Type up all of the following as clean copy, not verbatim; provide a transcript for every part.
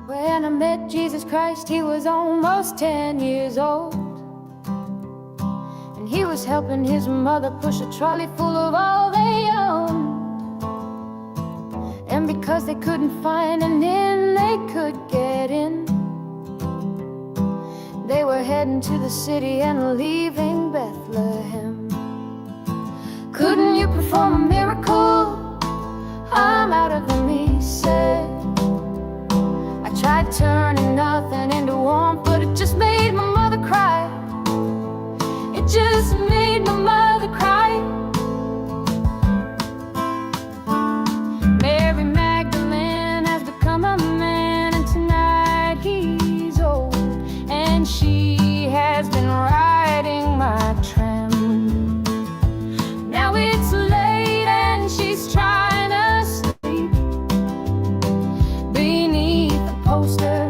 When I met Jesus Christ, he was almost 10 years old, and he was helping his mother push a trolley full of all they owned. And because they couldn't find an inn they could get in, they were heading to the city and leaving Bethlehem. Couldn't you perform a miracle? I'm out of them, he said. I tried turning nothing into warmth, but it just made my mother cry. It just made my mother cry. Mary Magdalene has become a man, and tonight he's old, and she has been riding my tram. Now it's late and she's trying to sleep beneath the poster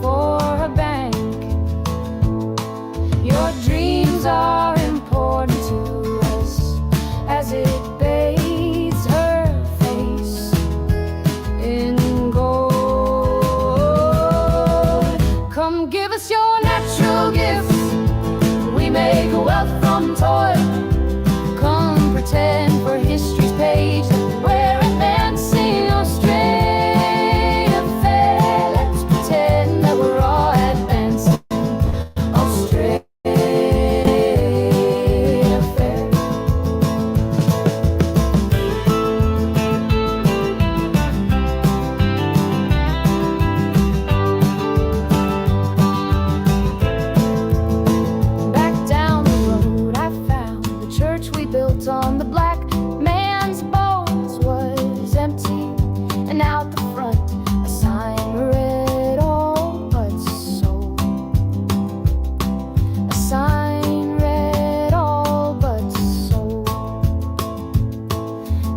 for a bank. Your dreams are important to us as it bathes her face in gold. Come give us your natural gifts, we make wealth from toil. Come pretend for history's page that we're advancing Australia fair. Let's pretend that we're all advancing Australia fair. Back down the road I found the church we built on the black man's bones was empty, and out the front a sign read all but sold. A sign read all but sold.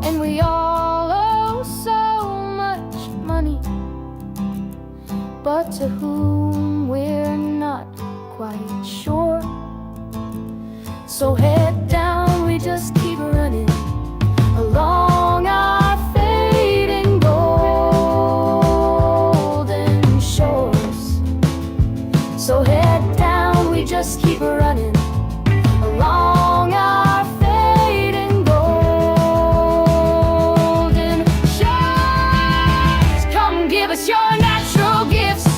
And we all owe so much money, but to whom we're not quite sure. So head down, we just keep running along our fading golden shores. So head down, we just keep running along our fading golden shores. Come give us your natural gifts,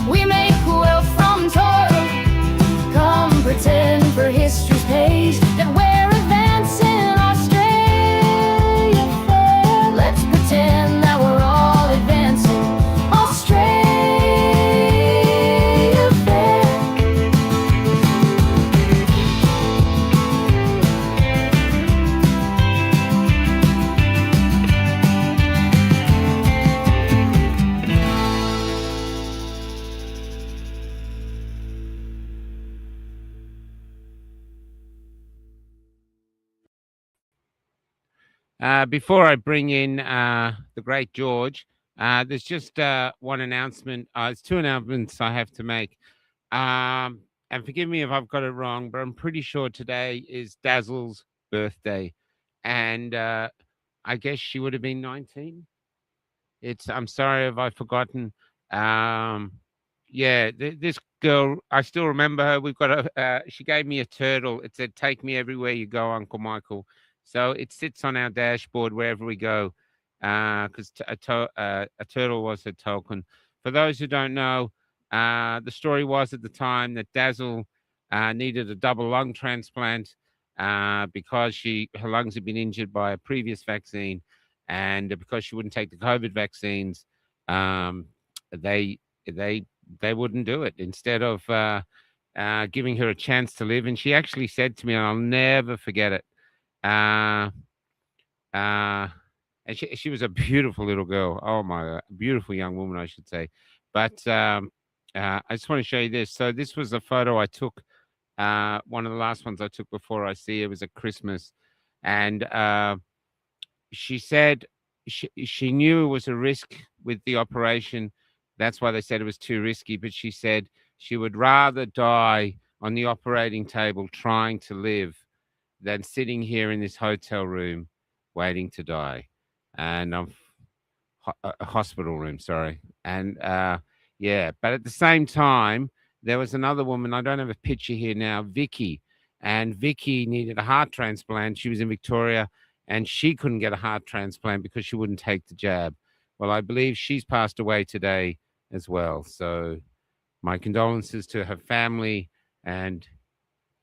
we make wealth from toil. Come pretend for history's page that we're advancing Australia fair. Let's pretend that we're all advancing Australia fair. Before I bring in the great George, there's just one announcement. It's two announcements I have to make. And forgive me if I've got it wrong, but I'm pretty sure today is Dazzle's birthday. And I guess she would have been 19. I'm sorry if I've forgotten. Yeah, this girl, I still remember her. We've got she gave me a turtle. It said, "Take me everywhere you go, Uncle Michael." So it sits on our dashboard wherever we go, because a turtle was her token. For those who don't know, the story was at the time that Dazzle needed a double lung transplant because her lungs had been injured by a previous vaccine, and because she wouldn't take the COVID vaccines, they wouldn't do it. Instead of giving her a chance to live, and she actually said to me, and I'll never forget it. And she was a beautiful little girl. Oh my God, beautiful young woman, I should say. But I just want to show you this. So this was a photo I took. One of the last ones I took before I see her was at Christmas, and she said she knew it was a risk with the operation. That's why they said it was too risky. But she said she would rather die on the operating table trying to live than sitting here in this hotel room waiting to die, and I'm a hospital room, sorry. And yeah, but at the same time, there was another woman. I don't have a picture here now, Vicky, and Vicky needed a heart transplant. She was in Victoria, and she couldn't get a heart transplant because she wouldn't take the jab. Well, I believe she's passed away today as well. So my condolences to her family, and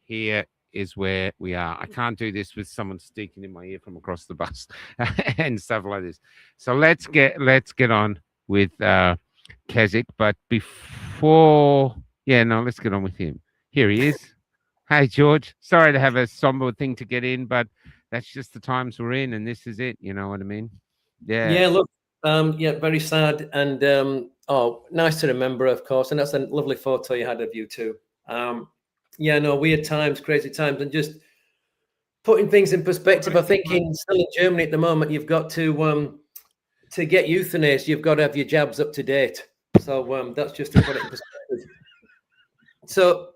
here is where we are. I can't do this with someone speaking in my ear from across the bus and stuff like this. So let's get on with Kesic. But before, yeah, no, let's get on with him. Here he is. Hey George, sorry to have a somber thing to get in, but that's just the times we're in, and this is it. You know what I mean? Yeah. Yeah, look, yeah, very sad, and oh, nice to remember, of course, and that's a lovely photo you had of you too. Yeah, no, weird times, crazy times, and just putting things in perspective. I think still in Germany at the moment, you've got to get euthanized, you've got to have your jabs up to date. So that's just to put it in perspective. So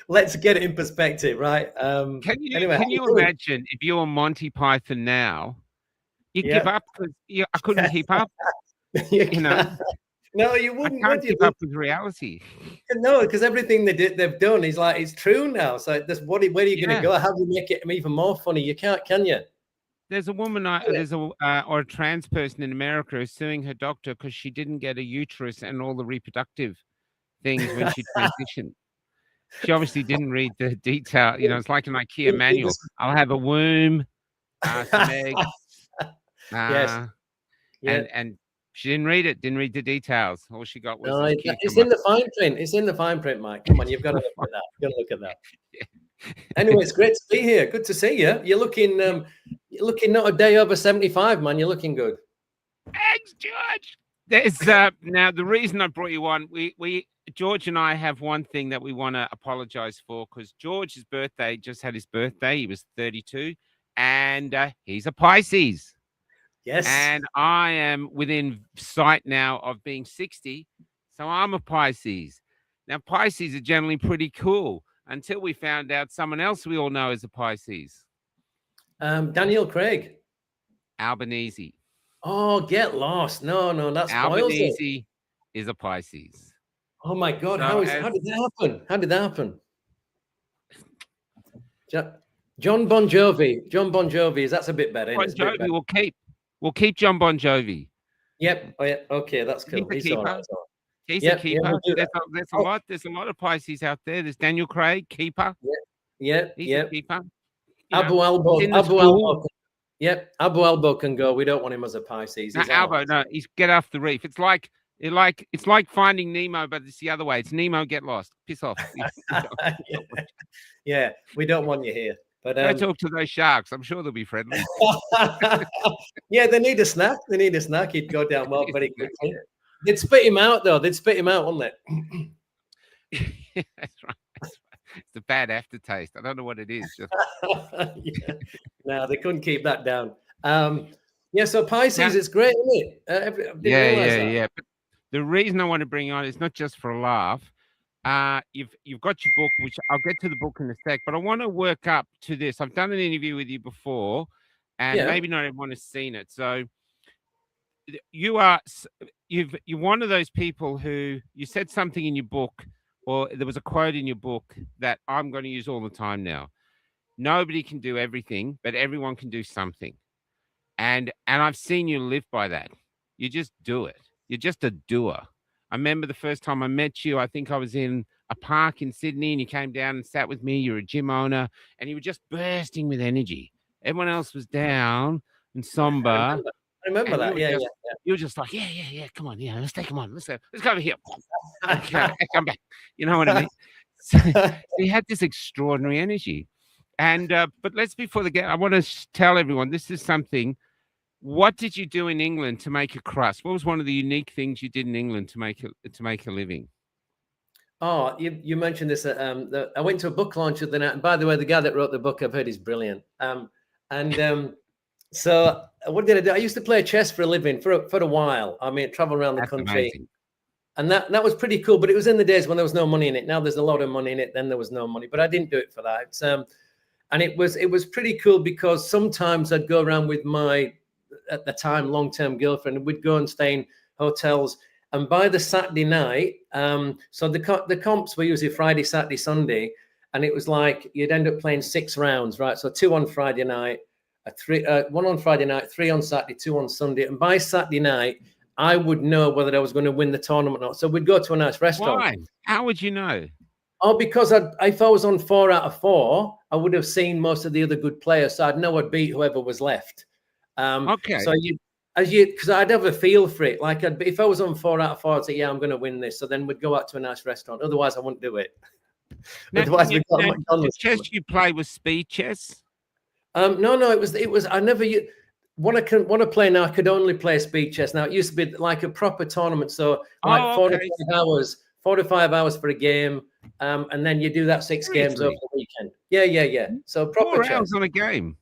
let's get it in perspective, right? Can you imagine if you were Monty Python now? You give up because I couldn't keep up. You know. No, you wouldn't. I can't keep up with reality. No, because everything they've done is like it's true now. So that's where are you going to go? How do you make it even more funny? You can't, can you? There's a woman, or a trans person in America who's suing her doctor because she didn't get a uterus and all the reproductive things when she transitioned. She obviously didn't read the detail. You know, it's like an IKEA manual. I'll have a womb, some eggs. Yes. And she didn't read it. Didn't read the details. All she got was. No, it's in the fine print. It's in the fine print, Mike. Come on, you've got to look at that. You've got to look at that. Anyway, it's great to be here. Good to see you. You're looking not a day over 75, man. You're looking good. Thanks, George. There's now the reason I brought you on. We George and I have one thing that we want to apologize for, because George's birthday just had his birthday. He was 32, and he's a Pisces. Yes. And I am within sight now of being 60, so I'm a Pisces. Now Pisces are generally pretty cool until we found out someone else we all know is a Pisces. Daniel Craig. Albanese. Oh, get lost. No, that's Albanese is a Pisces. Oh my God. So how did that happen? How did that happen? John Bon Jovi. That's a bit better. Bon Jovi we'll keep John Bon Jovi. Yep. Oh, yeah. Okay, that's cool. He's all right. He's a keeper. There's a lot of Pisces out there. There's Daniel Craig, keeper. Yeah. He's a keeper. Abu Albo. Yep, Abu Albo can go. We don't want him as a Pisces. He's get off the reef. It's like Finding Nemo, but it's the other way. It's Nemo, get lost. Piss off. Yeah, we don't want you here. But go talk to those sharks. I'm sure they'll be friendly. Yeah, they need a snack. He'd go down well very quickly. They'd spit him out, though. Wouldn't they? That's right. It's a bad aftertaste. I don't know what it is. No, they couldn't keep that down. So Pisces is great, isn't it? Yeah. But the reason I want to bring you on is not just for a laugh. You've got your book, which I'll get to the book in a sec, but I want to work up to this. I've done an interview with you before, and maybe not everyone has seen it. So you're one of those people who you said something in your book, or there was a quote in your book that I'm going to use all the time now. Nobody can do everything, but everyone can do something. And I've seen you live by that. You just do it. You're just a doer. I remember the first time I met you, I think I was in a park in Sydney, and you came down and sat with me. You're a gym owner, and you were just bursting with energy. Everyone else was down and somber. I remember that. You were just like, yeah. Come on, let's take him on. Let's go over here. Okay, come back. You know what I mean? So you had this extraordinary energy. And but before the game, I want to tell everyone this is something. What did you do in England to make a crust? What was one of the unique things you did in England to make a living? Oh, you mentioned this. I went to a book launch the night. And by the way, the guy that wrote the book I've heard is brilliant. So what did I do? I used to play chess for a living for a while. I mean, travel around the country. Amazing. And that was pretty cool. But it was in the days when there was no money in it. Now there's a lot of money in it. Then there was no money. But I didn't do it for that. And it was pretty cool because sometimes I'd go around with my, at the time, long-term girlfriend, and we'd go and stay in hotels. And by the Saturday night, so the comps were usually Friday, Saturday, Sunday, and it was like you'd end up playing 6 rounds, right? So 2 on Friday night, 1 on Friday night, 3 on Saturday, 2 on Sunday. And by Saturday night, I would know whether I was going to win the tournament or not. So we'd go to a nice restaurant. Why? How would you know? Oh, because if I was on 4 out of 4, I would have seen most of the other good players, so I'd know I'd beat whoever was left. Okay. So because I'd have a feel for it. Like if I was on 4 out of 4, I'd say, yeah, I'm going to win this. So then we'd go out to a nice restaurant. Otherwise, I wouldn't do it. Otherwise, the chess you play was speed chess. No, it was. I never. What I play now, I could only play speed chess. Now it used to be like a proper tournament, so like 4 to 5 hours for a game, and then you do that 6 games over the weekend. Yeah. So proper 4 chess. hours on a game.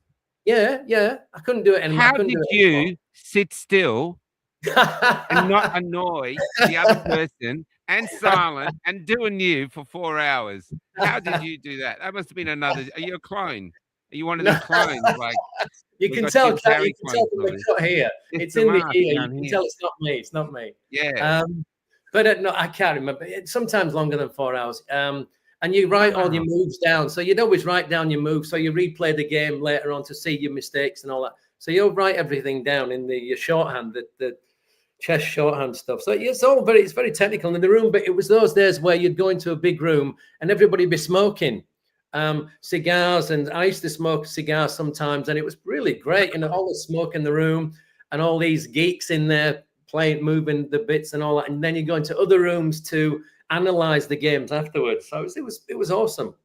Yeah. I couldn't do it anymore. How did you sit still and not annoy the other person and silent and doing you for 4 hours? How did you do that? That must have been another. Are you a clone? Are you one of these clones? Like you can tell. You can tell from the cut here. It's in the ear. You can tell it's not me. It's not me. Yeah. But no, I can't remember. It's sometimes longer than 4 hours. And you write all your moves down. So you'd always write down your moves. So you replay the game later on to see your mistakes and all that. So you'll write everything down in your shorthand, the chess shorthand stuff. So it's very technical in the room. But it was those days where you'd go into a big room and everybody be smoking cigars. And I used to smoke cigars sometimes. And it was really great. You know, all the smoke in the room and all these geeks in there playing, moving the bits and all that. And then you go into other rooms to analyze the games afterwards. So it was awesome.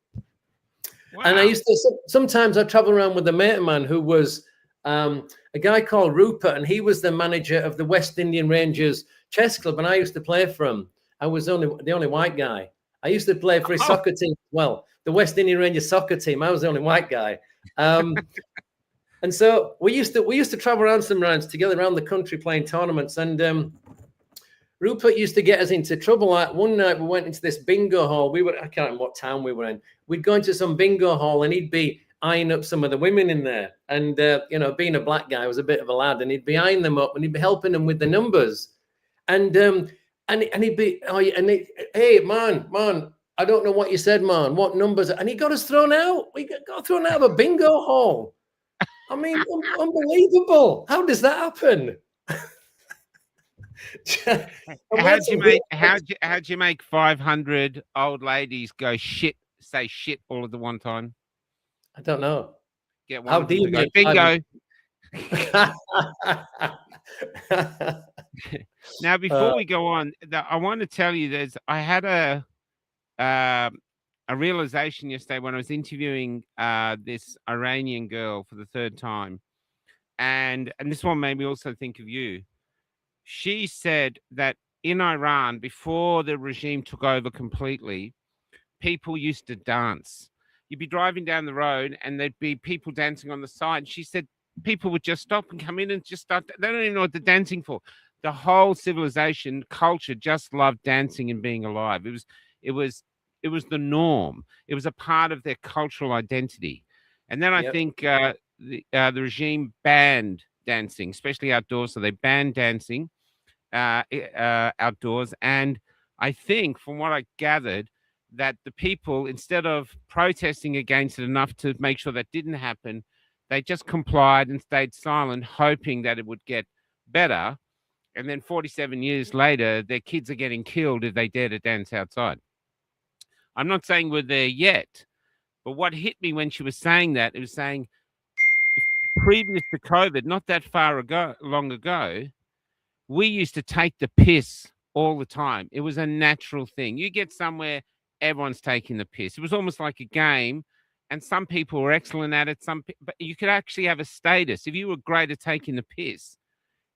Wow. And I used to sometimes I travel around with a mate of mine who was a guy called Rupert, and he was the manager of the West Indian Rangers chess club, and I used to play for him. I was the only white guy. I used to play for his soccer team as well, the West Indian Rangers soccer team. I was the only white guy. And so we used to travel around some rounds together around the country playing tournaments. And Rupert used to get us into trouble. Like one night we went into this bingo hall. I can't remember what town we were in. We'd go into some bingo hall and he'd be eyeing up some of the women in there. And, being a black guy, was a bit of a lad, and he'd be eyeing them up and he'd be helping them with the numbers. And he'd be, hey, man, I don't know what you said, man. What numbers? And he got us thrown out. We got thrown out of a bingo hall. I mean, unbelievable. How does that happen? How'd you make 500 old ladies say shit all at the one time? I don't know. Get one. How do you make bingo? Now, before we go on, I want to tell you I had a realization yesterday when I was interviewing this Iranian girl for the 3rd time, and this one made me also think of you. She said that in Iran, before the regime took over completely, people used to dance. You'd be driving down the road and there'd be people dancing on the side. And she said people would just stop and come in and just start. They don't even know what they're dancing for. The whole civilization culture just loved dancing and being alive. It was the norm. It was a part of their cultural identity. And then I think the regime banned dancing, especially outdoors. So they banned dancing outdoors. And I think, from what I gathered, that the people, instead of protesting against it enough to make sure that didn't happen, they just complied and stayed silent, hoping that it would get better. And then 47 years later, their kids are getting killed if they dare to dance outside. I'm not saying we're there yet, but what hit me when she was saying that, it was saying, previous to COVID, not that long ago, we used to take the piss all the time. It was a natural thing. You get somewhere, everyone's taking the piss. It was almost like a game, and some people were excellent at it. But you could actually have a status. If you were great at taking the piss,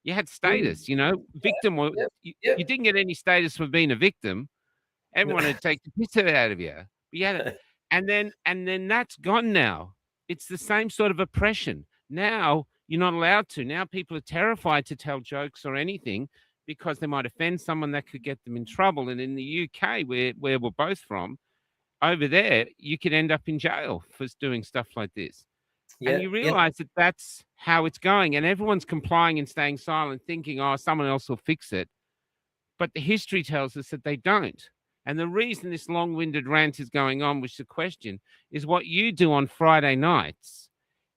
you had status, victim. You didn't get any status for being a victim. Everyone would take the piss out of you. And then that's gone now. It's the same sort of oppression. Now you're not allowed to. Now people are terrified to tell jokes or anything because they might offend someone that could get them in trouble. And in the UK, where we're both from, over there, you could end up in jail for doing stuff like this. And you realize that that's how it's going. And everyone's complying and staying silent, thinking, oh, someone else will fix it. But the history tells us that they don't. And the reason this long-winded rant is going on, which is the question, is what you do on Friday nights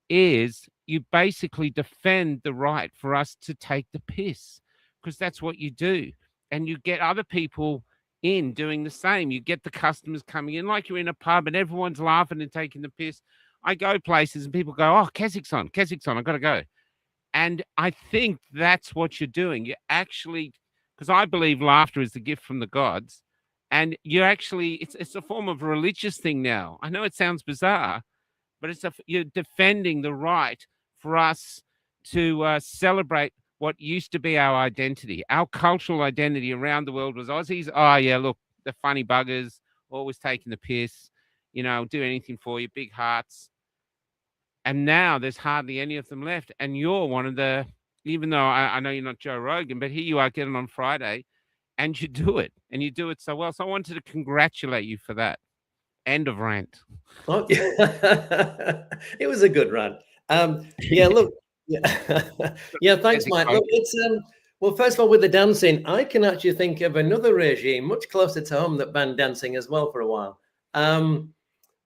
is you basically defend the right for us to take the piss, because that's what you do. And you get other people in doing the same. You get the customers coming in like you're in a pub and everyone's laughing and taking the piss. I go places and people go, oh, Kesic's on, I've got to go. And I think that's what you're doing. You actually, because I believe laughter is the gift from the gods. And you actually, it's a form of a religious thing now. I know it sounds bizarre, but you're defending the right for us to celebrate what used to be our identity. Our cultural identity around the world was Aussies. Oh, yeah, look, the funny buggers, always taking the piss, do anything for you, big hearts. And now there's hardly any of them left. And you're one of the, even though I know you're not Joe Rogan, but here you are getting on Friday and you do it. And you do it so well. So I wanted to congratulate you for that. End of rant. Oh, yeah. It was a good rant. Yeah, look. Yeah, thanks, Mike. Look, it's well, first of all, with the dancing, I can actually think of another regime much closer to home that banned dancing as well for a while.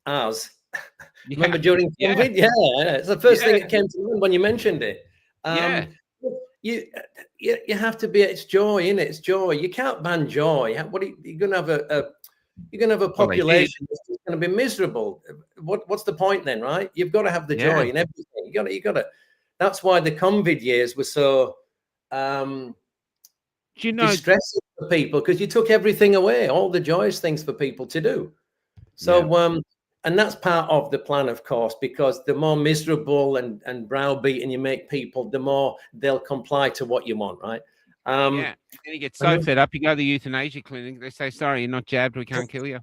Ours. Yeah. Remember during COVID? Yeah, it's the first thing that came to mind when you mentioned it. You have to be. It's joy, innit? It's joy. You can't ban joy. What are you going to have you're going to have a population that's going to be miserable. What's the point then, right? You've got to have the joy in everything. You got to. That's why the COVID years were so distressing for people, because you took everything away, all the joyous things for people to do. So, and that's part of the plan, of course, because the more miserable and browbeaten you make people, the more they'll comply to what you want, right? And you get so fed up, you go to the euthanasia clinic, they say, sorry, you're not jabbed, we can't kill you.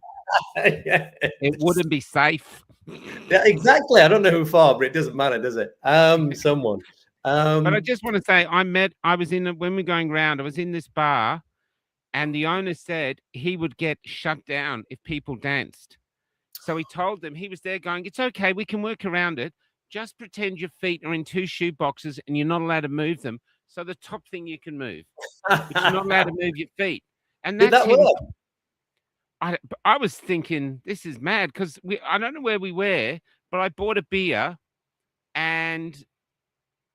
It wouldn't be safe. Yeah, exactly. I don't know who for, but it doesn't matter, does it? Someone. But I just want to say, when we're going around, I was in this bar and the owner said he would get shut down if people danced. So he told them, he was there going, it's okay, we can work around it. Just pretend your feet are in 2 shoe boxes and you're not allowed to move them. So the top thing you can move, but you're not allowed to move your feet. And that's Did that work? I was thinking, this is mad, because I don't know where we were, but I bought a beer and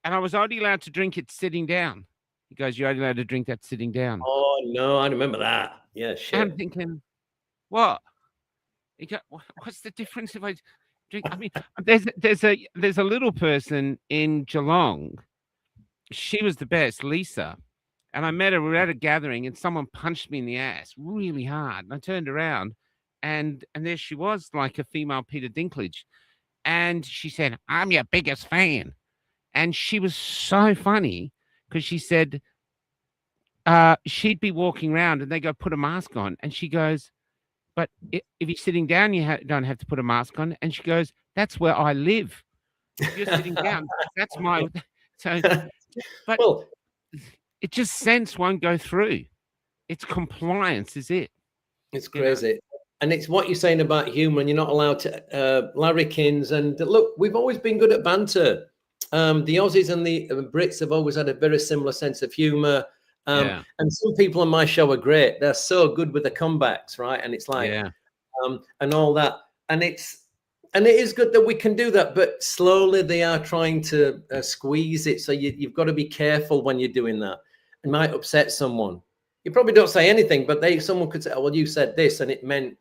I was only allowed to drink it sitting down. He goes, you're only allowed to drink that sitting down. Oh, no, I remember that. Yeah, shit. I'm thinking, what? He goes, what's the difference if I drink? I mean, there's a little person in Geelong. She was the best, Lisa. And I met her, we were at a gathering and someone punched me in the ass really hard. And I turned around and there she was, like a female Peter Dinklage. And she said, I'm your biggest fan. And she was so funny because she said she'd be walking around and they go, put a mask on. And she goes, but if you're sitting down, you don't have to put a mask on. And she goes, that's where I live. If you're sitting down, that's my... So, but it just sense won't go through. It's compliance, is it? It's crazy. And it's what you're saying about humor, and you're not allowed to larrikins. And look, we've always been good at banter. The Aussies and the Brits have always had a very similar sense of humor. And some people on my show are great. They're so good with the comebacks, right? And it's like, and all that. And it is good that we can do that, but slowly they are trying to squeeze it. So you've got to be careful when you're doing that. It might upset someone. You probably don't say anything, but someone could say, oh, well, you said this, and it meant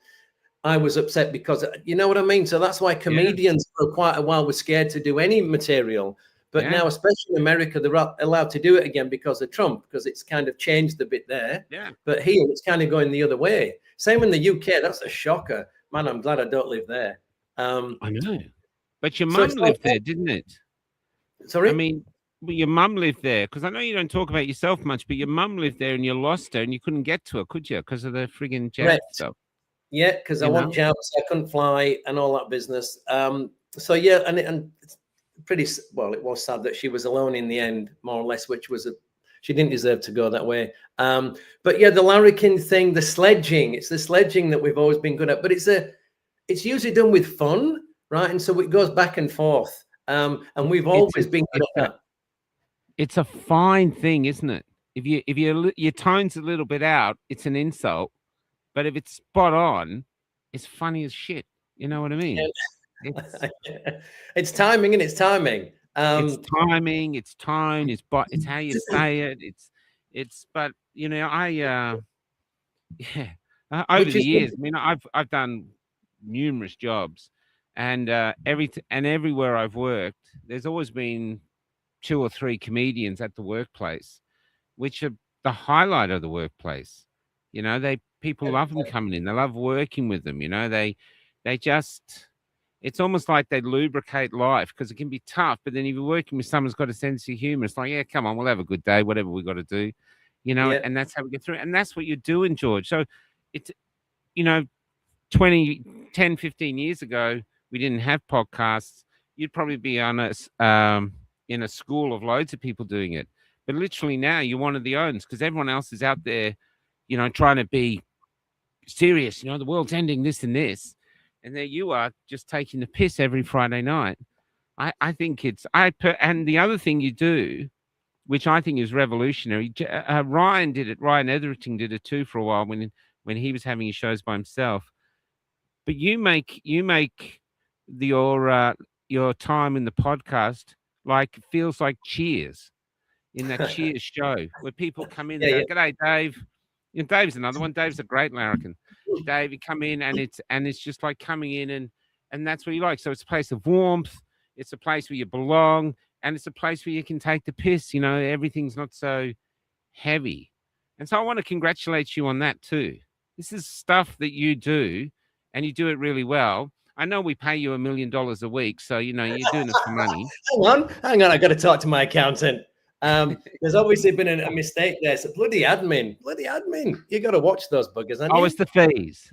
I was upset because, you know what I mean? So that's why comedians for quite a while were scared to do any material. But now, especially in America, they're allowed to do it again because of Trump, because it's kind of changed a bit there. Yeah. But here, it's kind of going the other way. Same in the UK. That's a shocker. Man, I'm glad I don't live there. I know. But your mum lived there, didn't it? Sorry? I mean, your mum lived there, because I know you don't talk about yourself much, but your mum lived there and you lost her and you couldn't get to her, could you? Because of the friggin' jab stuff. Yeah, because I want jabs, I couldn't fly and all that business. So, yeah, and it's pretty, well, it was sad that she was alone in the end, more or less, which was she didn't deserve to go that way. But yeah, the larrikin thing, the sledging, it's the sledging that we've always been good at, but it's it's usually done with fun, right? And so it goes back and forth. And we've always been good at that. It's a fine thing, isn't it? If your tone's a little bit out, it's an insult. But if it's spot on, it's funny as shit. You know what I mean? It's timing, and it's timing. It's timing, it's tone, it's how you say it. It's but you know, over the years, I mean, I've done numerous jobs, and everywhere I've worked, there's always been 2 or 3 comedians at the workplace, which are the highlight of the workplace. You know, people love them coming in. They love working with them. You know, they just, it's almost like they lubricate life, because it can be tough. But then if you're working with someone who's got a sense of humor, it's like, yeah, come on, we'll have a good day, whatever we got to do, you know, and that's how we get through it. And that's what you're doing, George. So it's, you know, 10, 15 years ago, we didn't have podcasts. You'd probably be on in a school of loads of people doing it. But literally now you're one of the owns, because everyone else is out there, you know, trying to be serious. You know, the world's ending, this and this. And there you are, just taking the piss every Friday night. I think and the other thing you do, which I think is revolutionary, Ryan did it. Ryan Etherington did it too for a while when he was having his shows by himself. But you make your time in the podcast like, it feels like Cheers, in that Cheers show, where people come in and go, "G'day, Dave." You know, Dave's another one. Dave's a great larrikin. Dave, you come in and it's just like coming in and that's what you like. So it's a place of warmth. It's a place where you belong, and it's a place where you can take the piss. You know, everything's not so heavy. And so I want to congratulate you on that too. This is stuff that you do, and you do it really well. I know we pay you $1 million a week, so, you know, you're doing it for money. Hang on. I got to talk to my accountant. There's obviously been a mistake there. So bloody admin. You got to watch those buggers. Oh, it's the fees.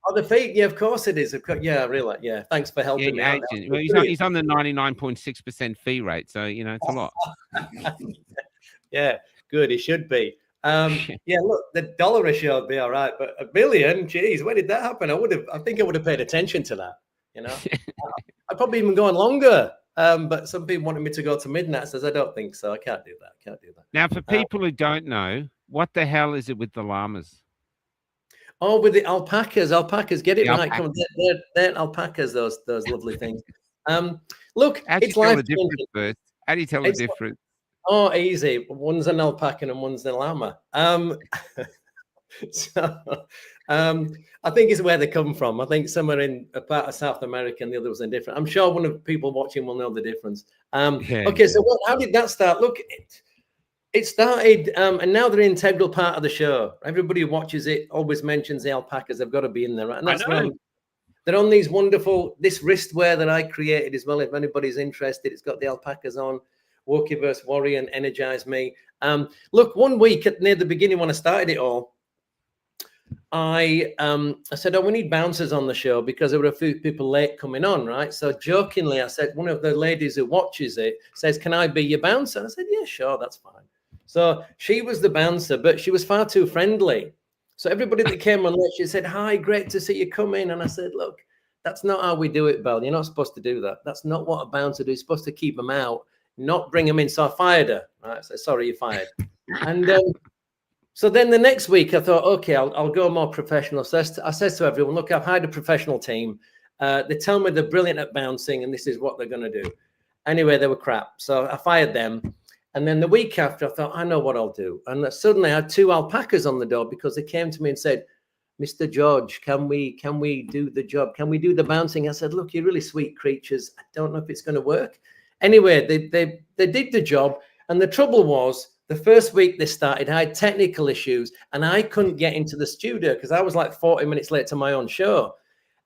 Oh, the fee. Yeah, of course it is. Of course. Yeah, really. Yeah. Thanks for helping me out. Well, he's on the 99.6% fee rate, so, you know, it's a lot. Yeah, good. He should be. Yeah, look, the dollar issue would be all right, but $1 billion, geez, where did that happen? I think I would have paid attention to that. You know, I'd probably even gone longer. But some people wanted me to go to midnight. Says I don't think so. I can't do that. Now, for people who don't know, what the hell is it with the llamas? Oh, with the alpacas. Get it right. Come on, they're alpacas. Those lovely things. Look, how do you tell the difference first? How do you tell the difference? Oh, easy. One's an alpaca and one's a llama. So, I think it's where they come from. I think some are in a part of South America and the other was in different. I'm sure one of the people watching will know the difference. Okay, so how did that start? Look, it started, and now they're an integral part of the show. Everybody who watches it always mentions the alpacas. They've got to be in there, right? And that's they're on these this wristwear that I created as well. If anybody's interested, it's got the alpacas on. Wokieverse, Worry, and Energize Me. Look, one week near the beginning when I started it all, I said, we need bouncers on the show because there were a few people late coming on, right? So jokingly, I said, one of the ladies who watches it says, "Can I be your bouncer?" And I said, "Yeah, sure, that's fine." So she was the bouncer, but she was far too friendly. So everybody that came on late, she said, "Hi, great to see you come in." And I said, "Look, that's not how we do it, Belle. You're not supposed to do that. That's not what a bouncer does. You're supposed to keep them out, not bring them in." So I fired her. Right? I said, "Sorry, you're fired." And so then the next week I thought, okay, I'll go more professional. So I said to everyone, "Look, I've hired a professional team. They tell me they're brilliant at bouncing and this is what they're going to do." Anyway, they were crap. So I fired them. And then the week after, I thought, I know what I'll do. And suddenly I had 2 alpacas on the door because they came to me and said, "Mr. George, can we do the job? Can we do the bouncing?" I said, "Look, you're really sweet creatures. I don't know if it's going to work." Anyway, they did the job. And the trouble was, the first week they started, I had technical issues and I couldn't get into the studio because I was like 40 minutes late to my own show.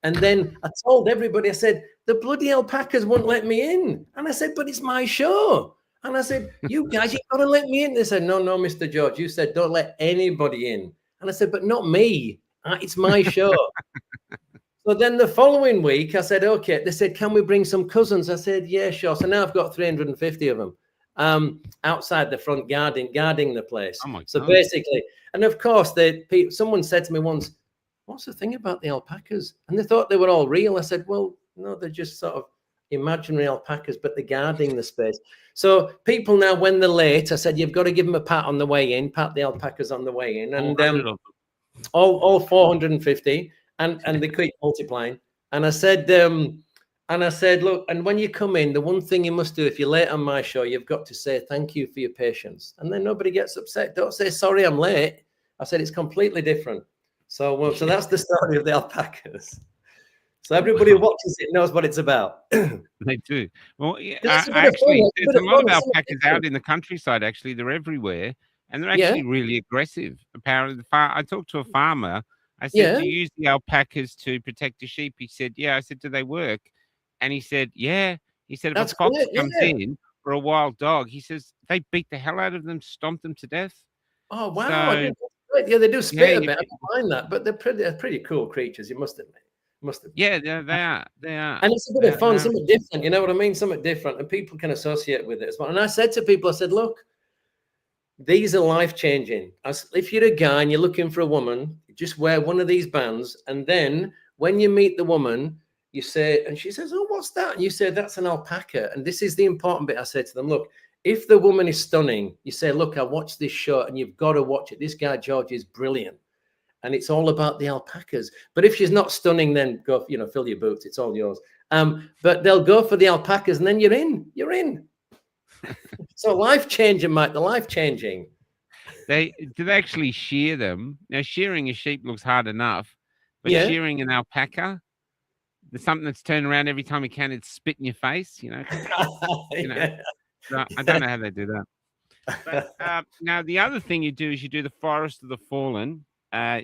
And then I told everybody, I said, "The bloody alpacas won't let me in." And I said, "But it's my show." And I said, "You guys, you got to let me in." They said, No, Mr. George, you said don't let anybody in." And I said, "But not me. It's my show." So then the following week, I said, okay. They said, "Can we bring some cousins?" I said, "Yeah, sure." So now I've got 350 of them outside the front guarding the place. Oh my God. So basically, and of course, someone said to me once, what's the thing about the alpacas? And they thought they were all real. I said, well, no, they're just sort of imaginary alpacas, but they're guarding the space. So people now, when they're late, I said, you've got to give them a pat on the way in, pat the alpacas on the way in. And all 450, and they keep multiplying. And I said, look, and when you come in, the one thing you must do if you're late on my show, you've got to say thank you for your patience. And then nobody gets upset. Don't say, sorry, I'm late. I said, it's completely different. So that's the story of the alpacas. So everybody who watches it knows what it's about. They do. Well, yeah, actually, there's a lot of alpacas out in the countryside. Actually, they're everywhere, and they're actually really aggressive. Apparently, I talked to a farmer. I said, do you use the alpacas to protect the sheep? He said, yeah. I said, do they work? And he said, yeah. He said, if a fox comes in or a wild dog, he says, they beat the hell out of them, stomp them to death. Oh, wow. So, yeah, they do spit a bit. I don't mind that, but they're pretty cool creatures, you must admit. Yeah, they are. And it's a bit of fun, something different, you know what I mean? Something different, and people can associate with it as well. And I said to people, I said, look, these are life-changing. If you're a guy and you're looking for a woman, just wear one of these bands, and then when you meet the woman, you say, and she says, oh, what's that? And you say, that's an alpaca. And this is the important bit. I say to them, look, if the woman is stunning, you say, look, I watched this show and you've got to watch it. This guy, George, is brilliant. And it's all about the alpacas. But if she's not stunning, then go, fill your boots. It's all yours. But they'll go for the alpacas, and then you're in. So life-changing, Mike, the life-changing. Do they actually shear them? Now, shearing a sheep looks hard enough, but shearing an alpaca, there's something that's turned around every time you can, it's spit in your face, So I don't know how they do that. But now, the other thing you do is you do the Forest of the Fallen.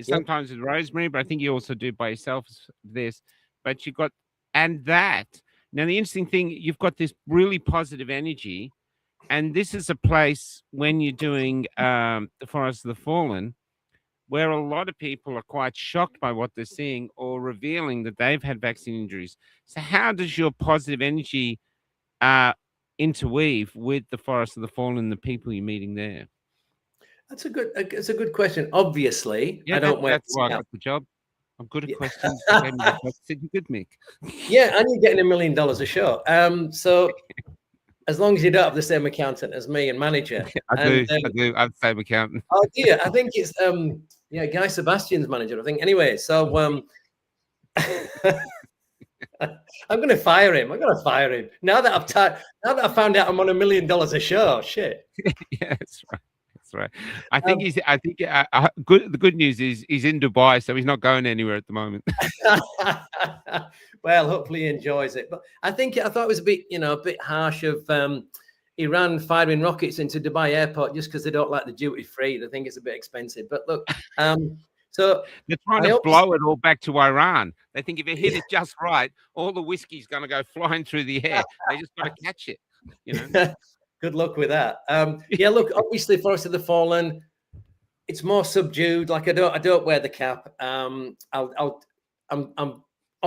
Sometimes with rosemary, but I think you also do by yourself this. But you've got, and that. Now, the interesting thing, you've got this really positive energy. And this is a place when you're doing the Forest of the Fallen, where a lot of people are quite shocked by what they're seeing or revealing that they've had vaccine injuries. So how does your positive energy interweave with the Forest of the Fallen and the people you're meeting there? It's a good question. Obviously, I don't wear. That's why I got the job. I'm good at questions. I said you're good, Mick. Yeah, and you're getting $1 million a show. So as long as you don't have the same accountant as me and manager. I do. I have the same accountant. Oh dear, I think it's Guy Sebastian's manager, I think. Anyway, so I'm going to fire him. Now that I found out I'm on $1 million a show. Shit. Yeah, that's right. Right. I think the good news is he's in Dubai, so he's not going anywhere at the moment. Well, hopefully he enjoys it. But I thought it was a bit harsh of Iran firing rockets into Dubai airport just because they don't like the duty free. They think it's a bit expensive. But look, so they're trying to blow it all back to Iran. They think if you hit it just right, all the whiskey's going to go flying through the air. They just got to catch it. Good luck with that. Look, obviously, Forest of the Fallen, it's more subdued. Like I don't wear the cap. I'm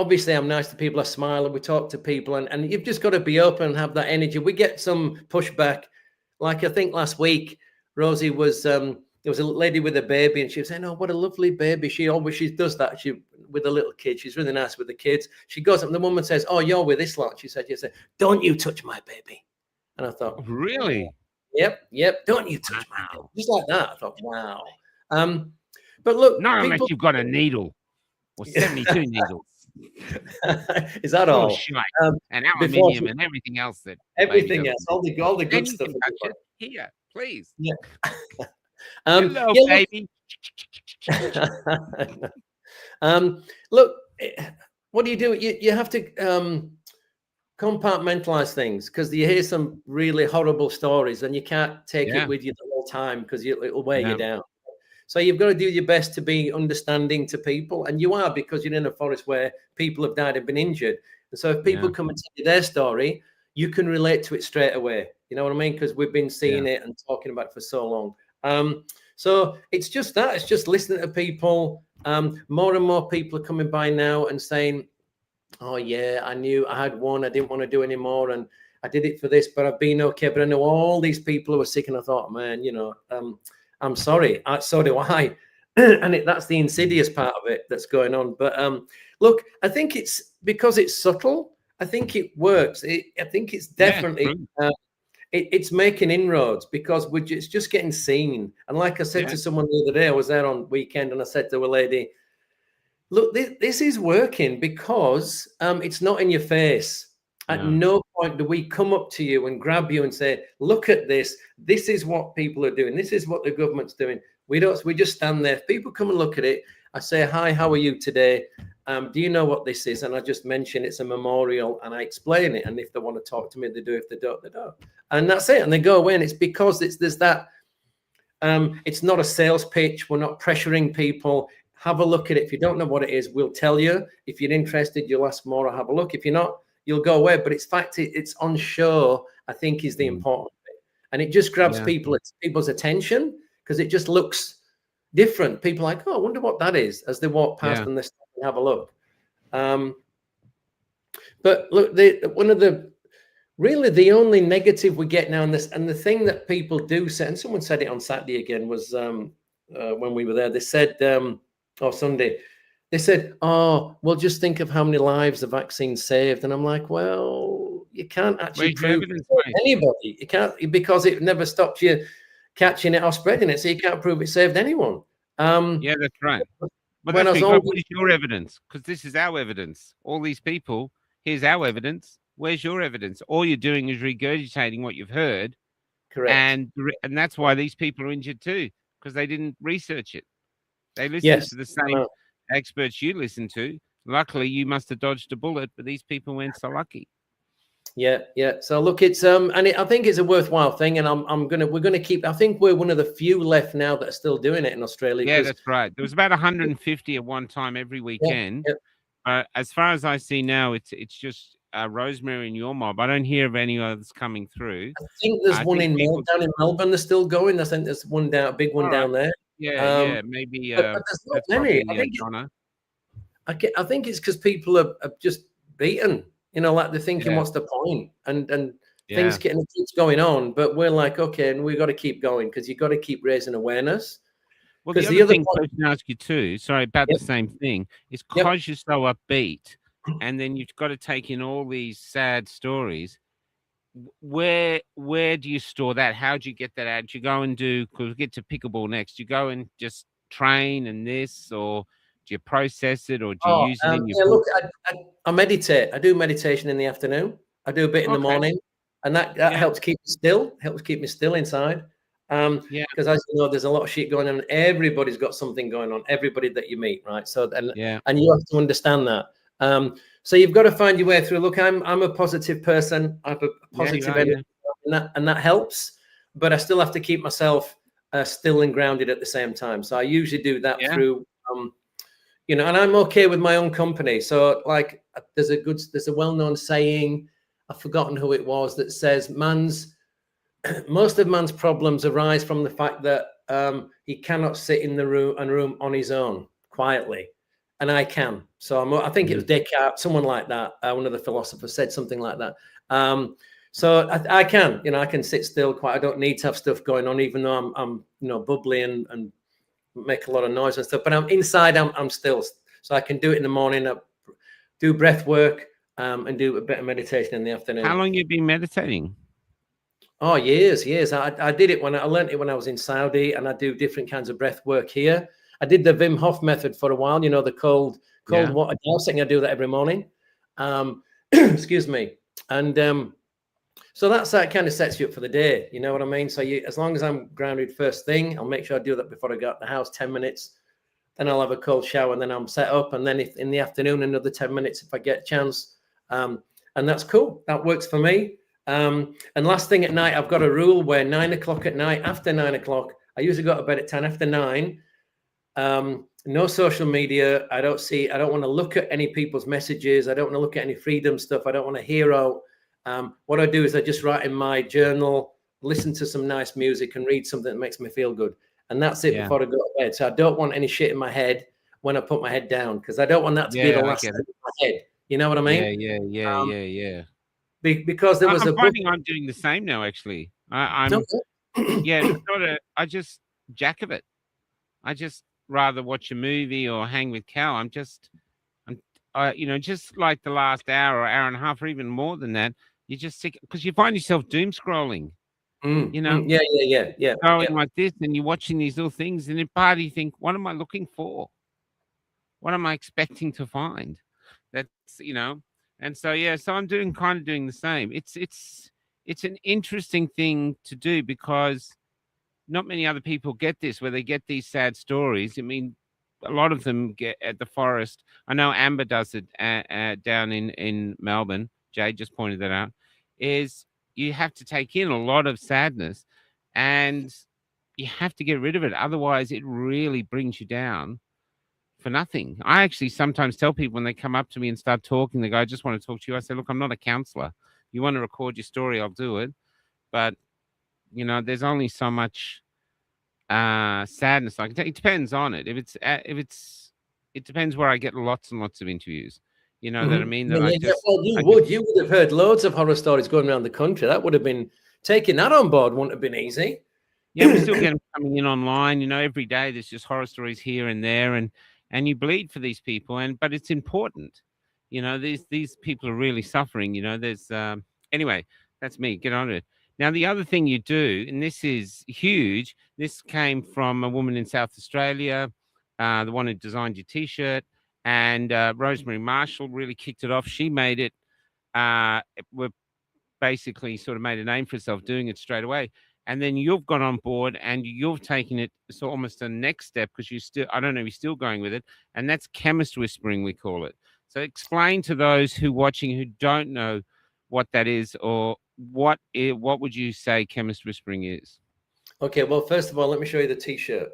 nice to people. I smile and we talk to people, and you've just got to be open and have that energy. We get some pushback. Like I think last week, Rosie was there was a lady with a baby, and she was saying, "Oh, what a lovely baby." She does that. She with a little kid. She's really nice with the kids. She goes up and the woman says, "Oh, you're with this lot." She said, "Yes, don't you touch my baby." And I thought, really? Yep. Don't you touch my baby. Just like that. I thought, wow. But look, not unless you've got a needle or 72 needles. Is that all? And aluminium and everything else everything else, all the good stuff. Here, please. Yeah. Hello, baby. Look, what do you do? You have to compartmentalize things because you hear some really horrible stories and you can't take it with you the whole time because it'll weigh you down. So you've got to do your best to be understanding to people, and you are, because you're in a forest where people have died and been injured. And so if people come and tell you their story, you can relate to it straight away. You know what I mean? Because we've been seeing it and talking about it for so long. So it's just that. It's just listening to people. More and more people are coming by now and saying, "Oh yeah, I knew I had one. I didn't want to do anymore, and I did it for this, but I've been okay. But I know all these people who are sick." And I thought, man, I'm sorry. So do I. and that's the insidious part of it that's going on. But look, I think it's because it's subtle. I think it works. I think it's definitely it's making inroads because it's just getting seen. And like I said to someone the other day, I was there on weekend, and I said to a lady, "Look, this is working because it's not in your face. At no point do we come up to you and grab you and say, look at this. This is what people are doing. This is what the government's doing. We don't. We just stand there. If people come and look at it, I say, hi, how are you today? Do you know what this is?" And I just mention it's a memorial, and I explain it. And if they want to talk to me, they do. If they don't, they don't. And that's it. And they go away. And it's because there's that. It's not a sales pitch. We're not pressuring people. Have a look at it. If you don't know what it is, we'll tell you. If you're interested, you'll ask more or have a look. If you're not, you'll go away. But it's on show, I think, is the important thing. And it just grabs people's attention because it just looks different. People are like, oh, I wonder what that is, as they walk past and they stop and have a look. But look, the only negative we get now in this, and the thing that people do say, and someone said it on Saturday again, was when we were there, they said, or Sunday, they said, oh, well, just think of how many lives the vaccine saved. And I'm like, well, you can't actually prove it to anybody. You can't, because it never stopped you catching it or spreading it. So you can't prove it saved anyone. Yeah, that's right. But what is your evidence? Because this is our evidence. All these people, here's our evidence. Where's your evidence? All you're doing is regurgitating what you've heard. Correct. And that's why these people are injured too, because they didn't research it. They listened to the same experts you listened to. Luckily, you must have dodged a bullet, but these people weren't so lucky. Yeah. So look, it's I think it's a worthwhile thing, and we're gonna keep. I think we're one of the few left now that are still doing it in Australia. Yeah, that's right. There was about 150 at one time every weekend. As far as I see now, it's just Rosemary and your mob. I don't hear of any others coming through. I think there's one down in Melbourne. They're still going. I think there's one down, a big one down there. Yeah, maybe. But there's not many. I think it's because people are just beaten. You know, like they're thinking, what's the point? And things keeps going on. But we're like, okay, and we've got to keep going because you've got to keep raising awareness. Well, the other thing I can ask you too, sorry, about the same thing, is because you're so upbeat, and then you've got to take in all these sad stories. Where do you store that? How do you get that out? Do you go and do, because we'll get to pickleball next, do you go and just train and this, or do you process it, or do you use it in your look, I meditate. I do meditation in the afternoon. I do a bit in the morning, and that helps keep me still inside. Because as you know, there's a lot of shit going on. Everybody's got something going on. Everybody that you meet, right? So and you have to understand that. So you've got to find your way through. Look, I'm a positive person. I have a positive energy, and that helps. But I still have to keep myself still and grounded at the same time. So I usually do that through, and I'm okay with my own company. So like, there's a well-known saying, I've forgotten who it was, that says most of man's problems arise from the fact that he cannot sit in the room on his own quietly. And I can. So I think it was Descartes, someone like that. One of the philosophers said something like that. So I can, I can sit still quiet. I don't need to have stuff going on, even though I'm bubbly and make a lot of noise and stuff. But I'm inside. I'm still. So I can do it in the morning. Do breath work and do a bit of meditation in the afternoon. How long have you been meditating? Oh, years. I did it I learned it when I was in Saudi, and I do different kinds of breath work here. I did the Wim Hof method for a while, the cold water dousing. I do that every morning. Excuse me. And so that kind of sets you up for the day. You know what I mean? So as long as I'm grounded first thing, I'll make sure I do that before I go out the house, 10 minutes. Then I'll have a cold shower, and then I'm set up. And then if in the afternoon, another 10 minutes if I get a chance. And that's cool. That works for me. And last thing at night, I've got a rule where 9 o'clock at night, after 9 o'clock, I usually go to bed at 10. After 9, no social media. I don't want to look at any people's messages. I don't want to look at any freedom stuff. I don't want to hear out. What I do is I just write in my journal, listen to some nice music, and read something that makes me feel good. And that's it before I go to bed. So I don't want any shit in my head when I put my head down, because I don't want that to be the last thing in my head. You know what I mean? Yeah. Because there was I'm finding I'm doing the same now, actually. I'm I just jack of it. I just rather watch a movie or hang with Cal. Just like the last hour or hour and a half, or even more than that, you're just sick because you find yourself doom scrolling. Yeah. Going like this, and you're watching these little things, and in part you think, what am I looking for? What am I expecting to find? That's. And so so I'm kind of doing the same. It's an interesting thing to do because not many other people get this, where they get these sad stories. I mean, a lot of them get at the forest. I know Amber does it down in Melbourne. Jay just pointed that out. Is you have to take in a lot of sadness, and you have to get rid of it. Otherwise, it really brings you down for nothing. I actually sometimes tell people when they come up to me and start talking, they go, "I just want to talk to you." I say, "Look, I'm not a counselor. You want to record your story, I'll do it, but there's only so much sadness I can take. It depends on it. It depends where I get lots and lots of interviews. You know that I mean? That Well, you would have heard loads of horror stories going around the country. That would have been taking that on board. Wouldn't have been easy. Yeah, we still get them coming in online. Every day there's just horror stories here and there, and you bleed for these people, but it's important. These people are really suffering. There's anyway. That's me. Get on it. Now, the other thing you do, and this is huge, this came from a woman in South Australia, the one who designed your T-shirt, and Rosemary Marshall really kicked it off. She made it. We're basically sort of made a name for herself doing it straight away. And then you've gone on board and you've taken it so almost a next step because I don't know if you're still going with it. And that's chemist whispering, we call it. So explain to those who watching who don't know what that is, or what would you say chemist whispering is? Okay, well, first of all, let me show you the T-shirt.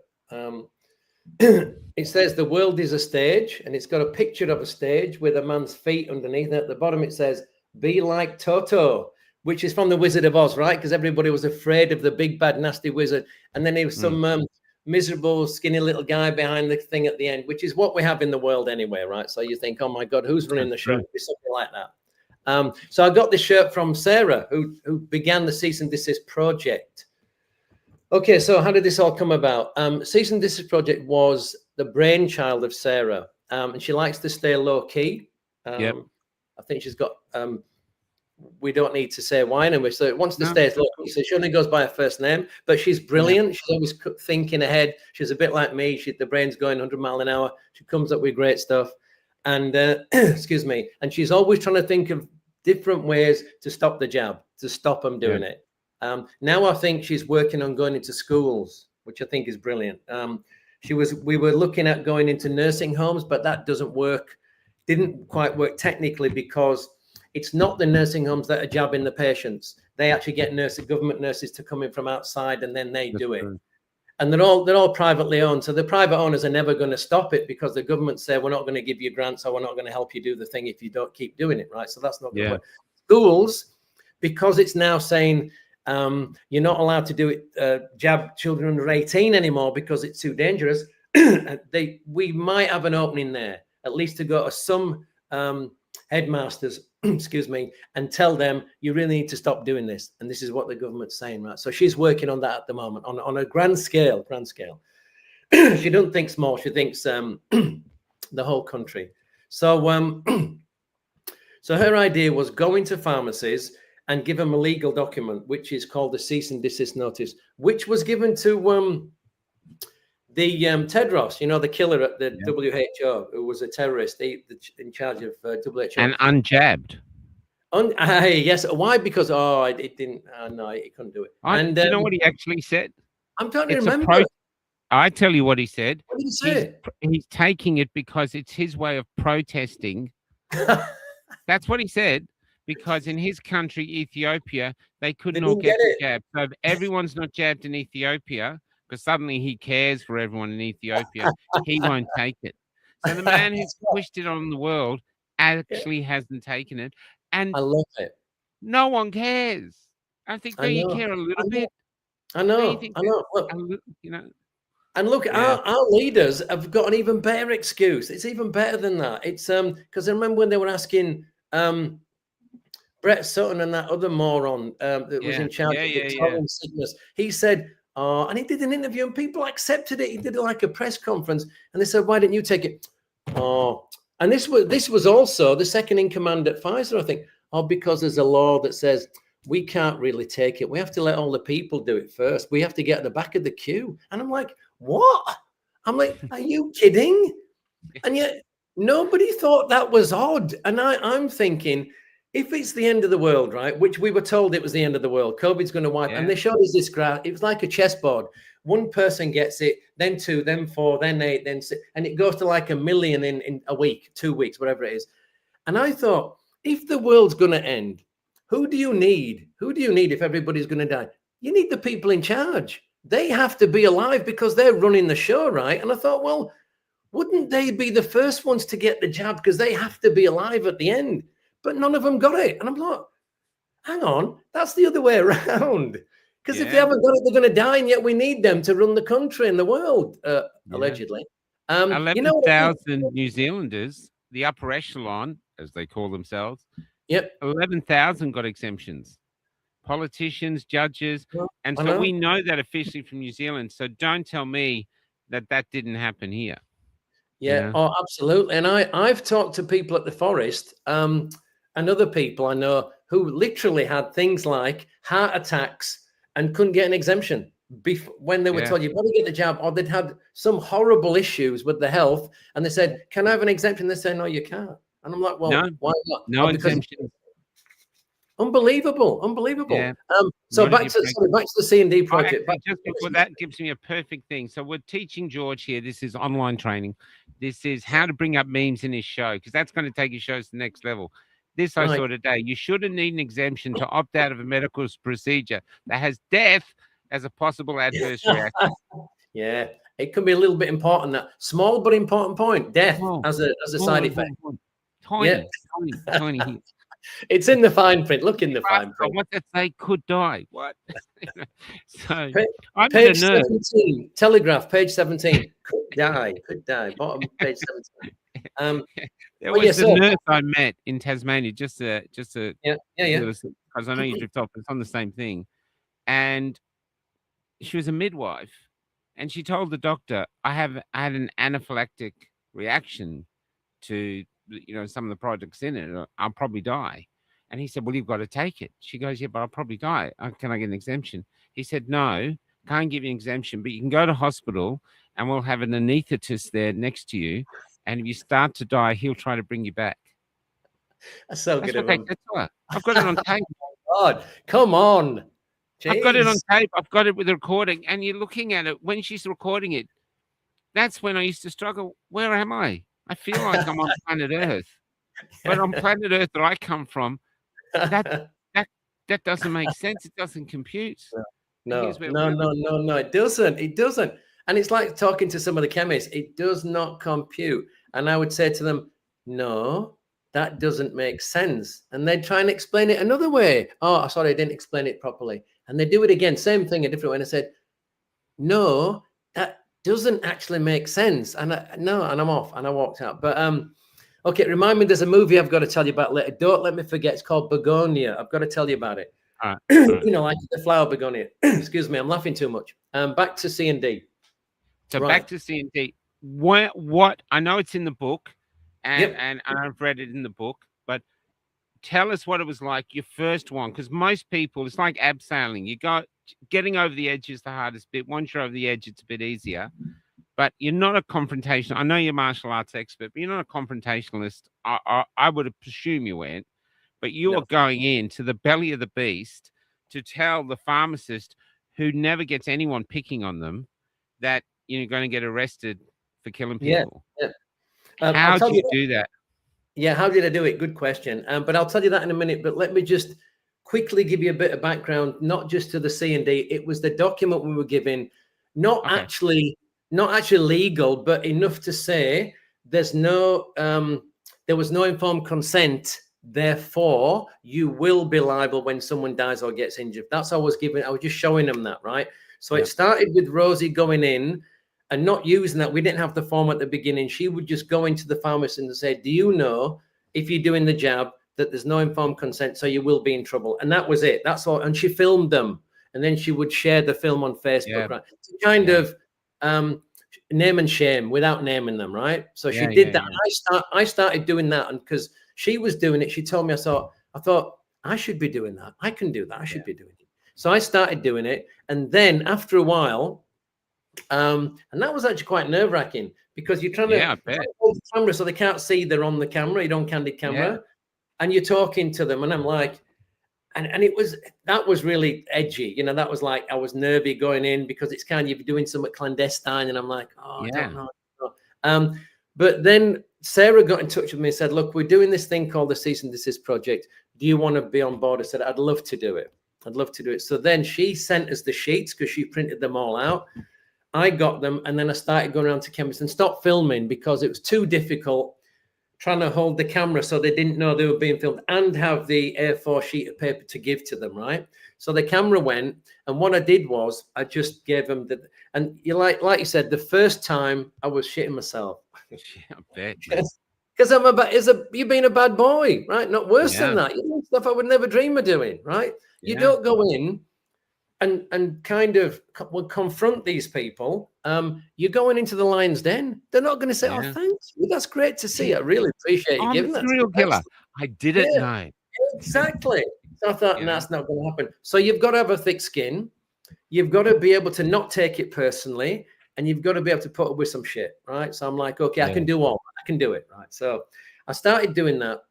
It says the world is a stage, and it's got a picture of a stage with a man's feet underneath. And at the bottom, it says, "Be like Toto," which is from the Wizard of Oz, right? Because everybody was afraid of the big, bad, nasty wizard. And then there was some miserable, skinny little guy behind the thing at the end, which is what we have in the world anyway, right? So you think, oh my God, who's running the show? It's something like that. So I got this shirt from Sarah, who began the Cease and Desist project. Okay, so how did this all come about? Cease and Desist project was the brainchild of Sarah, and she likes to stay low key. I think she's got. We don't need to say why anyway. So it wants to stay low key. So she only goes by her first name, but she's brilliant. Yeah. She's always thinking ahead. She's a bit like me. The brain's going 100 miles an hour. She comes up with great stuff, and excuse me. And she's always trying to think of different ways to stop the jab, to stop them doing it. Now I think she's working on going into schools, which I think is brilliant. We were looking at going into nursing homes, but that didn't quite work technically, because it's not the nursing homes that are jabbing the patients. They actually get government nurses to come in from outside, and then they do it. And they're all privately owned. So the private owners are never going to stop it, because the government say, we're not going to give you grants, or we're not going to help you do the thing if you don't keep doing it, right? So that's not going to work. Schools, because it's now saying, you're not allowed to do it, jab children under 18 anymore because it's too dangerous. We might have an opening there, at least to go to some headmasters, excuse me, and tell them you really need to stop doing this. And this is what the government's saying, right? So she's working on that at the moment on a grand scale. She doesn't think small. She thinks the whole country. So, so her idea was go into pharmacies and give them a legal document, which is called the cease and desist notice, which was given to the Tedros, the killer at the WHO, who was a terrorist, in charge of WHO. And unjabbed. Yes. Why? Because it didn't. No, he couldn't do it. Do you know what he actually said? I'm trying to remember. I tell you what he said. What did he say? He's taking it because it's his way of protesting. That's what he said. Because in his country, Ethiopia, they couldn't all get the jab. So if everyone's not jabbed in Ethiopia, because suddenly he cares for everyone in Ethiopia, he won't take it. So the man who's pushed it on the world actually hasn't taken it. And I love it. No one cares. I think you care a little bit. I know. Look, and look, our leaders have got an even better excuse. It's even better than that. It's because I remember when they were asking Brett Sutton and that other moron that was in charge of the tolerance sickness. He said, Oh, and he did an interview and people accepted it. He did like a press conference and they said, why didn't you take it? Oh, and this was also the second in command at Pfizer, I think. Oh, because there's a law that says we can't really take it. We have to let all the people do it first. We have to get at the back of the queue. And I'm like, what? I'm like, are you kidding? And yet nobody thought that was odd. And I'm thinking, if it's the end of the world, right, which we were told it was the end of the world, COVID's going to wipe, and they showed us this graph. It was like a chessboard. One person gets it, then 2, then 4, then 8, then 6, and it goes to like 1 million in a week, 2 weeks, whatever it is. And I thought, if the world's going to end, who do you need? Who do you need if everybody's going to die? You need the people in charge. They have to be alive because they're running the show, right? And I thought, well, wouldn't they be the first ones to get the jab because they have to be alive at the end? But none of them got it. And I'm like, hang on, that's the other way around. Because if they haven't got it, they're going to die. And yet we need them to run the country and the world, allegedly. 11,000 New Zealanders, the upper echelon, as they call themselves, 11,000 got exemptions. Politicians, judges. And so we know that officially from New Zealand. So don't tell me that that didn't happen here. Yeah, oh, absolutely. And I've talked to people at the forest and other people I know who literally had things like heart attacks and couldn't get an exemption when they were told you've got to get the jab, or they'd had some horrible issues with the health and they said, can I have an exemption? They say, no, you can't. And I'm like, well, why not? No exemption. Unbelievable. Yeah. So back to the C&D project. Just before that gives me a perfect thing. So we're teaching George here. This is online training. This is how to bring up memes in his show, because that's going to take his shows to the next level. This I saw today. You shouldn't need an exemption to opt out of a medical procedure that has death as a possible adverse reaction. Yeah, it can be a little bit important. That small but important point: death as a side effect. Tiny. It's in the fine print. Look in the fine print. What that say? Could die. What? So page 17, Telegraph, page 17. Could die. Bottom page 17. There was a nurse I met in Tasmania, just because I know you drift off, but it's on the same thing. And she was a midwife, and she told the doctor, I had an anaphylactic reaction to some of the products in it. I'll probably die. And he said, well, you've got to take it. She goes, yeah, but I'll probably die. Can I get an exemption? He said, no, can't give you an exemption, but you can go to hospital and we'll have an anaesthetist there next to you. And if you start to die, he'll try to bring you back. That's so good of him. I've got it on tape. God, come on. Jeez. I've got it on tape. I've got it with the recording. And you're looking at it. When she's recording it, that's when I used to struggle. Where am I? I feel like I'm on planet Earth. But on planet Earth that I come from, that doesn't make sense. It doesn't compute. No, it doesn't. And it's like talking to some of the chemists. It does not compute. And I would say to them, no, that doesn't make sense. And they'd try and explain it another way. Oh, sorry, I didn't explain it properly. And they do it again, same thing, a different way. And I said, no, that doesn't actually make sense. And I'm off. And I walked out. But okay, remind me, there's a movie I've got to tell you about later. Don't let me forget. It's called Begonia. I've got to tell you about it. All right. Like the flower begonia. Excuse me, I'm laughing too much. Back to C&D. So back to C&D. What I know it's in the book, and I've read it in the book, but tell us what it was like, your first one, because most people, it's like abseiling. Getting over the edge is the hardest bit. Once you're over the edge, it's a bit easier. But you're not a confrontational. I know you're a martial arts expert, but you're not a confrontationalist. I would presume you weren't. But you are going into the belly of the beast to tell the pharmacist, who never gets anyone picking on them, that you're going to get arrested for killing people. How did you do that? Yeah, how did I do it? Good question. But I'll tell you that in a minute. But let me just quickly give you a bit of background, not just to the C&D. It was the document we were given, not actually legal, but enough to say there was no informed consent. Therefore, you will be liable when someone dies or gets injured. That's all I was given. I was just showing them that, right? So it started with Rosie going in and not using that. We didn't have the form at the beginning. She would just go into the pharmacist and say, do you know, if you're doing the jab, that there's no informed consent, so you will be in trouble. And that was it. That's all. And she filmed them. and then she would share the film on Facebook, Yeah. right? To kind Yeah. of name and shame without naming them, right? So she Yeah, did yeah, that. I started doing that, and because she was doing it, she told me. I thought I should be doing that. I can do that. I should be doing it. So I started doing it, and then after a while, and that was actually quite nerve-wracking because you're trying to hold the camera so they can't see they're on the camera. You're on candid camera, and you're talking to them, and I'm like, and that was really edgy. You know, that was like I was nervy going in because it's kind of you're doing something clandestine, and I'm like, oh, I don't know. But then Sarah got in touch with me and said, look, we're doing this thing called the Cease and Desist Project. Do you want to be on board? I said, I'd love to do it. I'd love to do it. So then she sent us the sheets because she printed them all out. I got them, and then I started going around to chemists and stopped filming because it was too difficult trying to hold the camera so they didn't know they were being filmed and have the A4 sheet of paper to give to them, right? So the camera went, and what I did was I just gave them and you like you said, the first time I was shitting myself. I bet. Because you've been a bad boy, right? Not worse than that. You know, stuff I would never dream of doing, right? You don't go in and kind of will confront these people. You're going into the lion's den. They're not going to say, oh, thanks. Well, that's great to see. I really appreciate you giving that. Serial killer. I didn't know. Exactly. So I thought, that's not going to happen. So you've got to have a thick skin. You've got to be able to not take it personally. And you've got to be able to put up with some shit, right? So I'm like, okay, I can do all that. I can do it, right? So I started doing that.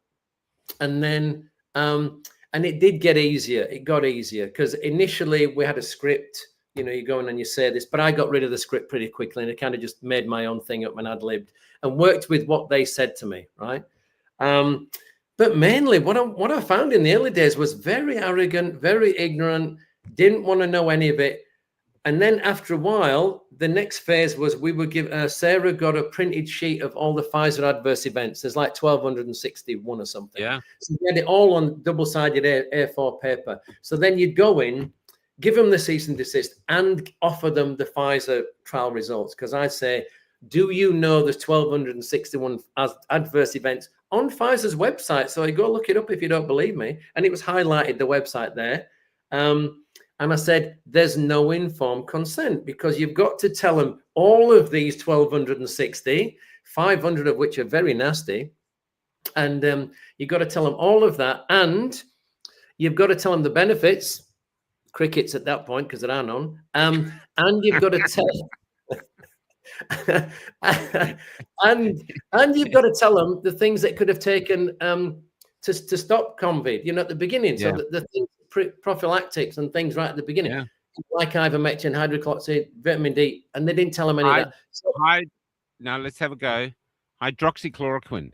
And then, and it did get easier. It got easier because initially we had a script, you know, you go in and you say this, but I got rid of the script pretty quickly and I kind of just made my own thing up and ad-libbed and worked with what they said to me, right? But mainly what I found in the early days was very arrogant, very ignorant, didn't want to know any of it. And then after a while, the next phase was we would give Sarah got a printed sheet of all the Pfizer adverse events. There's like 1,261 or something. Yeah. So we had it all on double-sided A4 paper. So then you'd go in, give them the cease and desist, and offer them the Pfizer trial results. Because I say, do you know there's 1,261 adverse events on Pfizer's website? So you go look it up if you don't believe me. And it was highlighted the website there. And I said, there's no informed consent because you've got to tell them all of these 1,260, 500 of which are very nasty. And you've got to tell them all of that. And you've got to tell them the benefits, crickets at that point, because there are none. And you've got to tell and you've got to tell them the things that could have taken to stop COVID, you know, at the beginning. So the things, prophylactics and things right at the beginning, like ivermectin, hydroxychloroquine, vitamin D, and they didn't tell them any of that. So, now let's have a go. Hydroxychloroquine.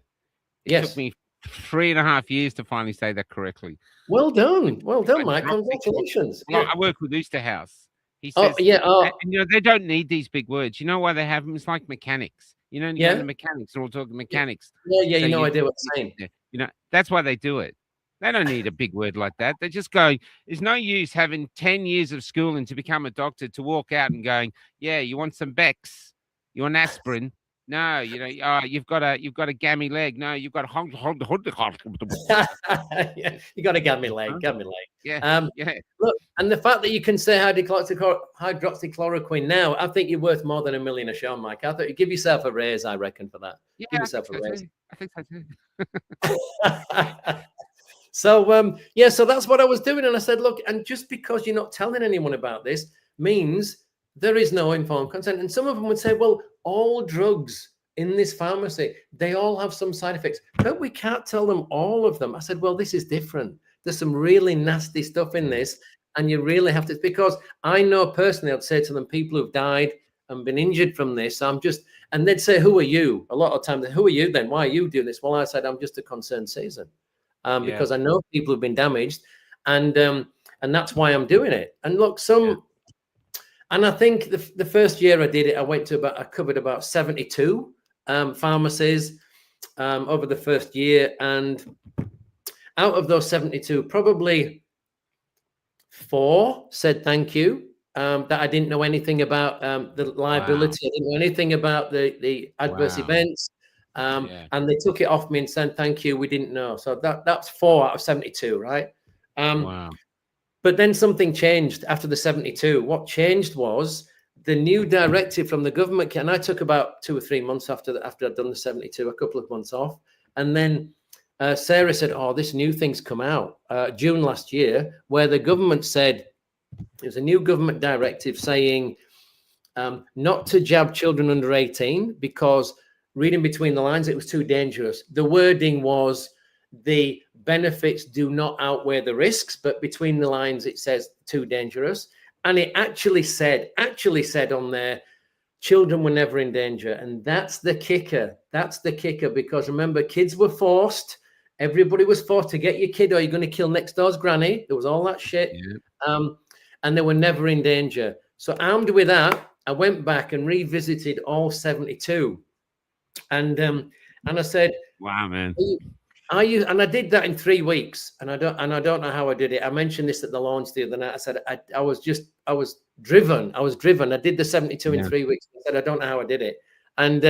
It took me 3.5 years to finally say that correctly. Well done, Mike. Congratulations. I work with Oosterhouse. He says, and, you know, they don't need these big words. You know why they have them? It's like mechanics. You know, the mechanics. They're all talking mechanics. Yeah, so you know, I do what I'm saying. You know, that's why they do it. They don't need a big word like that. They're just going, there's no use having 10 years of schooling to become a doctor to walk out and going, yeah, you want some Bex? You want aspirin? No, you know, you've got a gammy leg. No, you've got a you got a gammy leg. Yeah. Look, and the fact that you can say hydroxychloroquine now, I think you're worth more than $1 million a show, Mike. I thought you give yourself a raise, I reckon, for that. Yeah, give yourself a raise. I think so too. So so that's what I was doing. And I said, look, and just because you're not telling anyone about this means there is no informed consent. And some of them would say, well, all drugs in this pharmacy, they all have some side effects, but we can't tell them all of them. I said, well, this is different. There's some really nasty stuff in this. And you really have to, because I know personally, I'd say to them, people who've died and been injured from this, and they'd say, who are you? A lot of times, who are you then? Why are you doing this? Well, I said, I'm just a concerned citizen. Because I know people who've been damaged, and that's why I'm doing it. And look, and I think the first year I did it, I covered about 72 pharmacies over the first year, and out of those 72, probably 4 said thank you. That I didn't know anything about the liability. I didn't know anything about the adverse events. And they took it off me and said, thank you, we didn't know. So that's 4 out of 72, right? But then something changed after the 72. What changed was the new directive from the government. And I took about 2 or 3 months after I'd done the 72, a couple of months off. And then Sarah said, oh, this new thing's come out June last year, where the government said, there's a new government directive saying not to jab children under 18 because, reading between the lines, it was too dangerous. The wording was the benefits do not outweigh the risks, but between the lines it says too dangerous. And it actually said on there, children were never in danger. And that's the kicker. That's the kicker, because remember, kids were forced. Everybody was forced to get your kid or you're going to kill next door's granny. There was all that shit. Yeah. And they were never in danger. So armed with that, I went back and revisited all 72. And I said, wow, man. And I did that in 3 weeks, and I don't know how I did it. I mentioned this at the launch the other night. I said I was driven. I did the 72 in 3 weeks. I said I don't know how I did it, and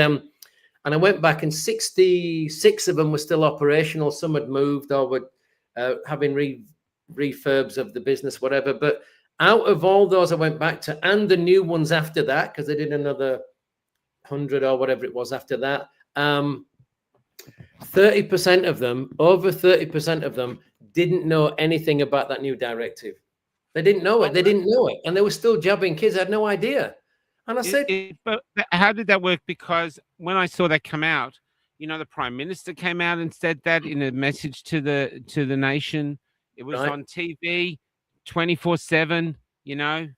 I went back, and 66 of them were still operational. Some had moved or were having refurbs of the business, whatever. But out of all those, I went back to, and the new ones after that, because they did another 100 or whatever it was after that. 30% of them, over 30% of them, didn't know anything about that new directive. They didn't know it. They didn't know it. And they were still jabbing kids. I had no idea. And I said, but how did that work? Because when I saw that come out, you know, the Prime Minister came out and said that in a message to the nation. It was on TV 24/7, you know.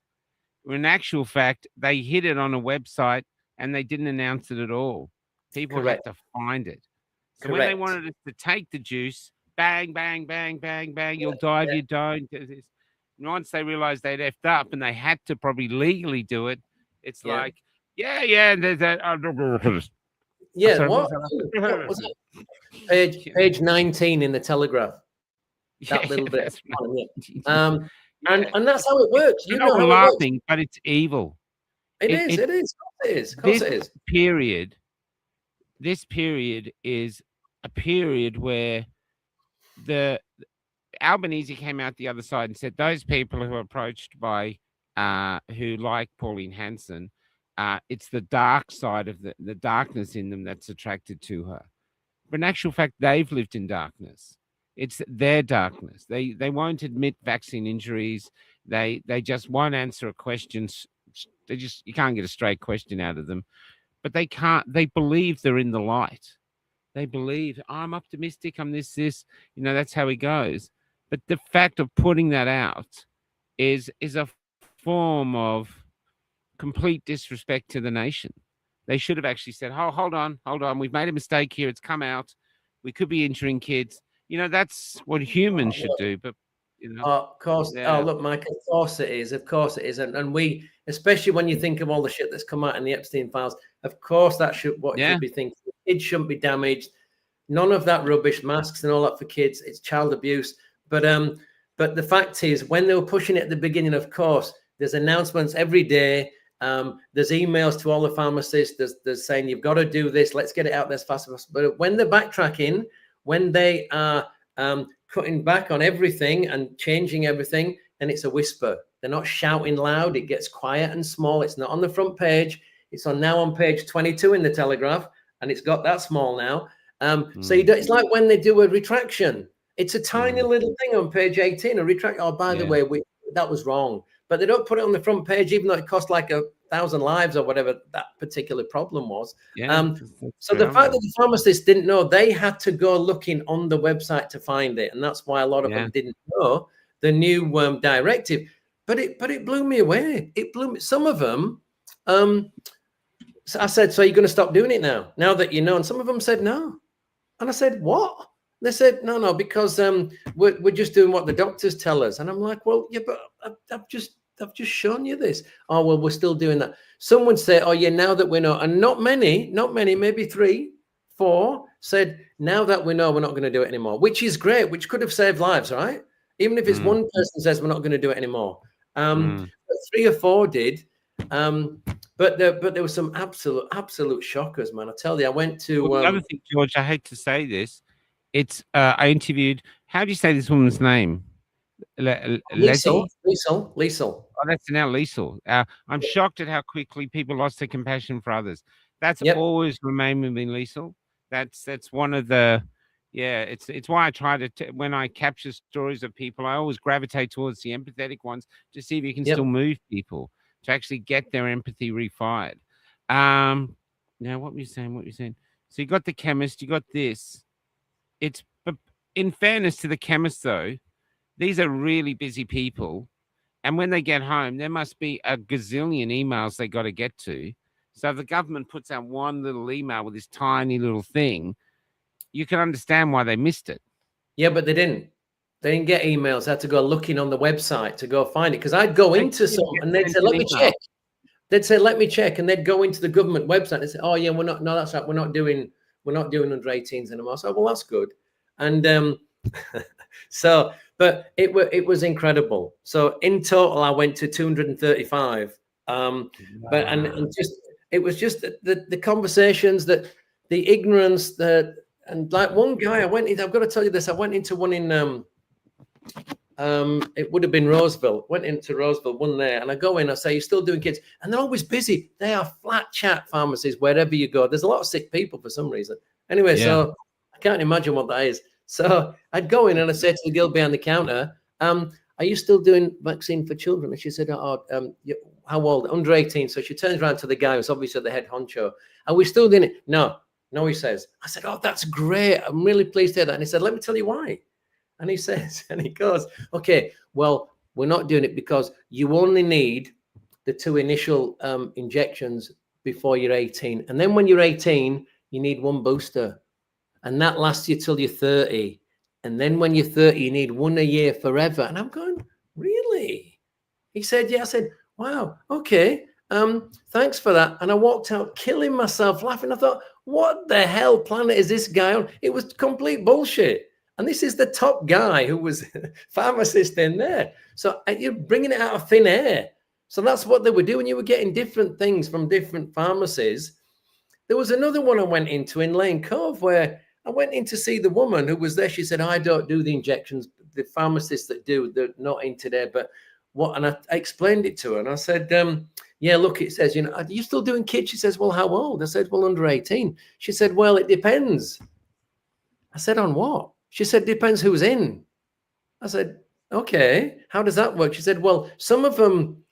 In actual fact, they hid it on a website and they didn't announce it at all. People had to find it. So when they wanted us to take the juice, bang, bang, bang, bang, bang, you'll die if you don't. And once they realized they'd effed up and they had to probably legally do it, it's like, there's that. Yeah, what was it? Page 19 in the Telegraph. That little bit. And that's how it works. You know, we're laughing, but it's evil. It is. Of course it is. This period is a period where the Albanese came out the other side and said those people who are approached by who like Pauline Hanson, it's the dark side of the darkness in them that's attracted to her. But in actual fact, they've lived in darkness. It's their darkness. They won't admit vaccine injuries. They just won't answer a question. You can't get a straight question out of them. But they believe they're in the light. They believe, I'm optimistic, I'm this, you know, that's how he goes. But the fact of putting that out is a form of complete disrespect to the nation. They should have actually said, oh, hold on, we've made a mistake here, it's come out, we could be injuring kids. You know, that's what humans should do. But, you know. Of course. Yeah. Oh, look, Mike, of course it is. And we, especially when you think of all the shit that's come out in the Epstein files, of course that should be thinking. Kids shouldn't be damaged. None of that rubbish, masks and all that for kids. It's child abuse. But the fact is, when they were pushing it at the beginning, of course, there's announcements every day. There's emails to all the pharmacists. There's saying you've got to do this. Let's get it out there as fast as possible. But when they're backtracking, when they are cutting back on everything and changing everything, then it's a whisper. They're not shouting loud. It gets quiet and small. It's not on the front page. It's now on page 22 in the Telegraph, and it's got that small now. So it's like when they do a retraction. It's a tiny little thing on page 18, a retract. Oh, by the way, that was wrong. But they don't put it on the front page, even though it cost like 1,000 lives or whatever that particular problem was. So the fact that the pharmacists didn't know, they had to go looking on the website to find it. And that's why a lot of them didn't know the new directive. But it blew me away. It blew me. Some of them, so I said, so you're going to stop doing it now that you know? And some of them said no. And I said, what? They said, no, because we're just doing what the doctors tell us. And I'm like, well, yeah, but I've just shown you this. Oh, well, we're still doing that. Some would say, oh, yeah, now that we know. And not many, maybe 3, 4 said, now that we know, we're not going to do it anymore, which is great, which could have saved lives, right? Even if it's one person says we're not going to do it anymore. But 3 or 4 did. But there were some absolute shockers, man. I tell you, I went to... the other thing, George, I hate to say this. It's I interviewed, how do you say this woman's name? Lethal, Leslie. lethal. Oh, that's now lethal. I'm shocked at how quickly people lost their compassion for others. That's Yep, always remained with me, lethal. That's one of the, yeah. It's why I try to when I capture stories of people, I always gravitate towards the empathetic ones to see if you can yep. still move people to actually get their empathy refired. Um, Now what were you saying? What were you saying? So you got the chemist, you got this. It's but in fairness to the chemist though, these are really busy people. And when they get home, there must be a gazillion emails they got to get to. So if the government puts out one little email with this tiny little thing, you can understand why they missed it. Yeah, but they didn't. They didn't get emails. I had to go looking on the website to go find it because I'd go They into didn't some get and they'd sent say, an "Let me email. check." They'd say, "Let me check," and they'd go into the government website and say, "Oh yeah, we're not. No, that's right. We're not doing under 18s anymore." So, well, that's good. And so, but it was incredible. So in total, I went to 235. But and just it was just the conversations, that the ignorance, that, and like one guy I went in. I've got to tell you this. I went into one in it would have been Roseville. Went into Roseville, one there, and I go in. I say, "You're still doing kids?" And they're always busy. They are flat chat pharmacies wherever you go. There's a lot of sick people for some reason. Anyway, Yeah. so I can't imagine what that is. So I'd go in and I say to the girl behind the counter, "Are you still doing vaccine for children?" And she said, "How old?" Under 18. So she turns around to the guy who's obviously the head honcho. "Are we still doing it?" No, no, he says. I said, "Oh, that's great. I'm really pleased to hear that." And he said, "Let me tell you why." And he says, and he goes, "Okay, well, we're not doing it because you only need the 2 initial injections before you're 18. And then when you're 18, you need 1 booster. And that lasts you till you're 30. And then when you're 30, you need 1 a year forever." And I'm going, "Really?" He said, "Yeah." I said, "Wow, okay. Thanks for that." And I walked out killing myself laughing. I thought, what the hell planet is this guy on? It was complete bullshit. And this is the top guy who was pharmacist in there. So you're bringing it out of thin air. So that's what they were doing. You were getting different things from different pharmacies. There was another one I went into in Lane Cove where I went in to see the woman who was there. She said, "I don't do the injections. The pharmacists that do, they're not in today." But what? And I explained it to her and I said, "Yeah, look, it says, are you still doing kids?" She says, "Well, how old?" I said, "Well, under 18. She said, "Well, it depends." I said, "On what?" She said, "Depends who's in." I said, "Okay, how does that work?" She said, "Well, some of them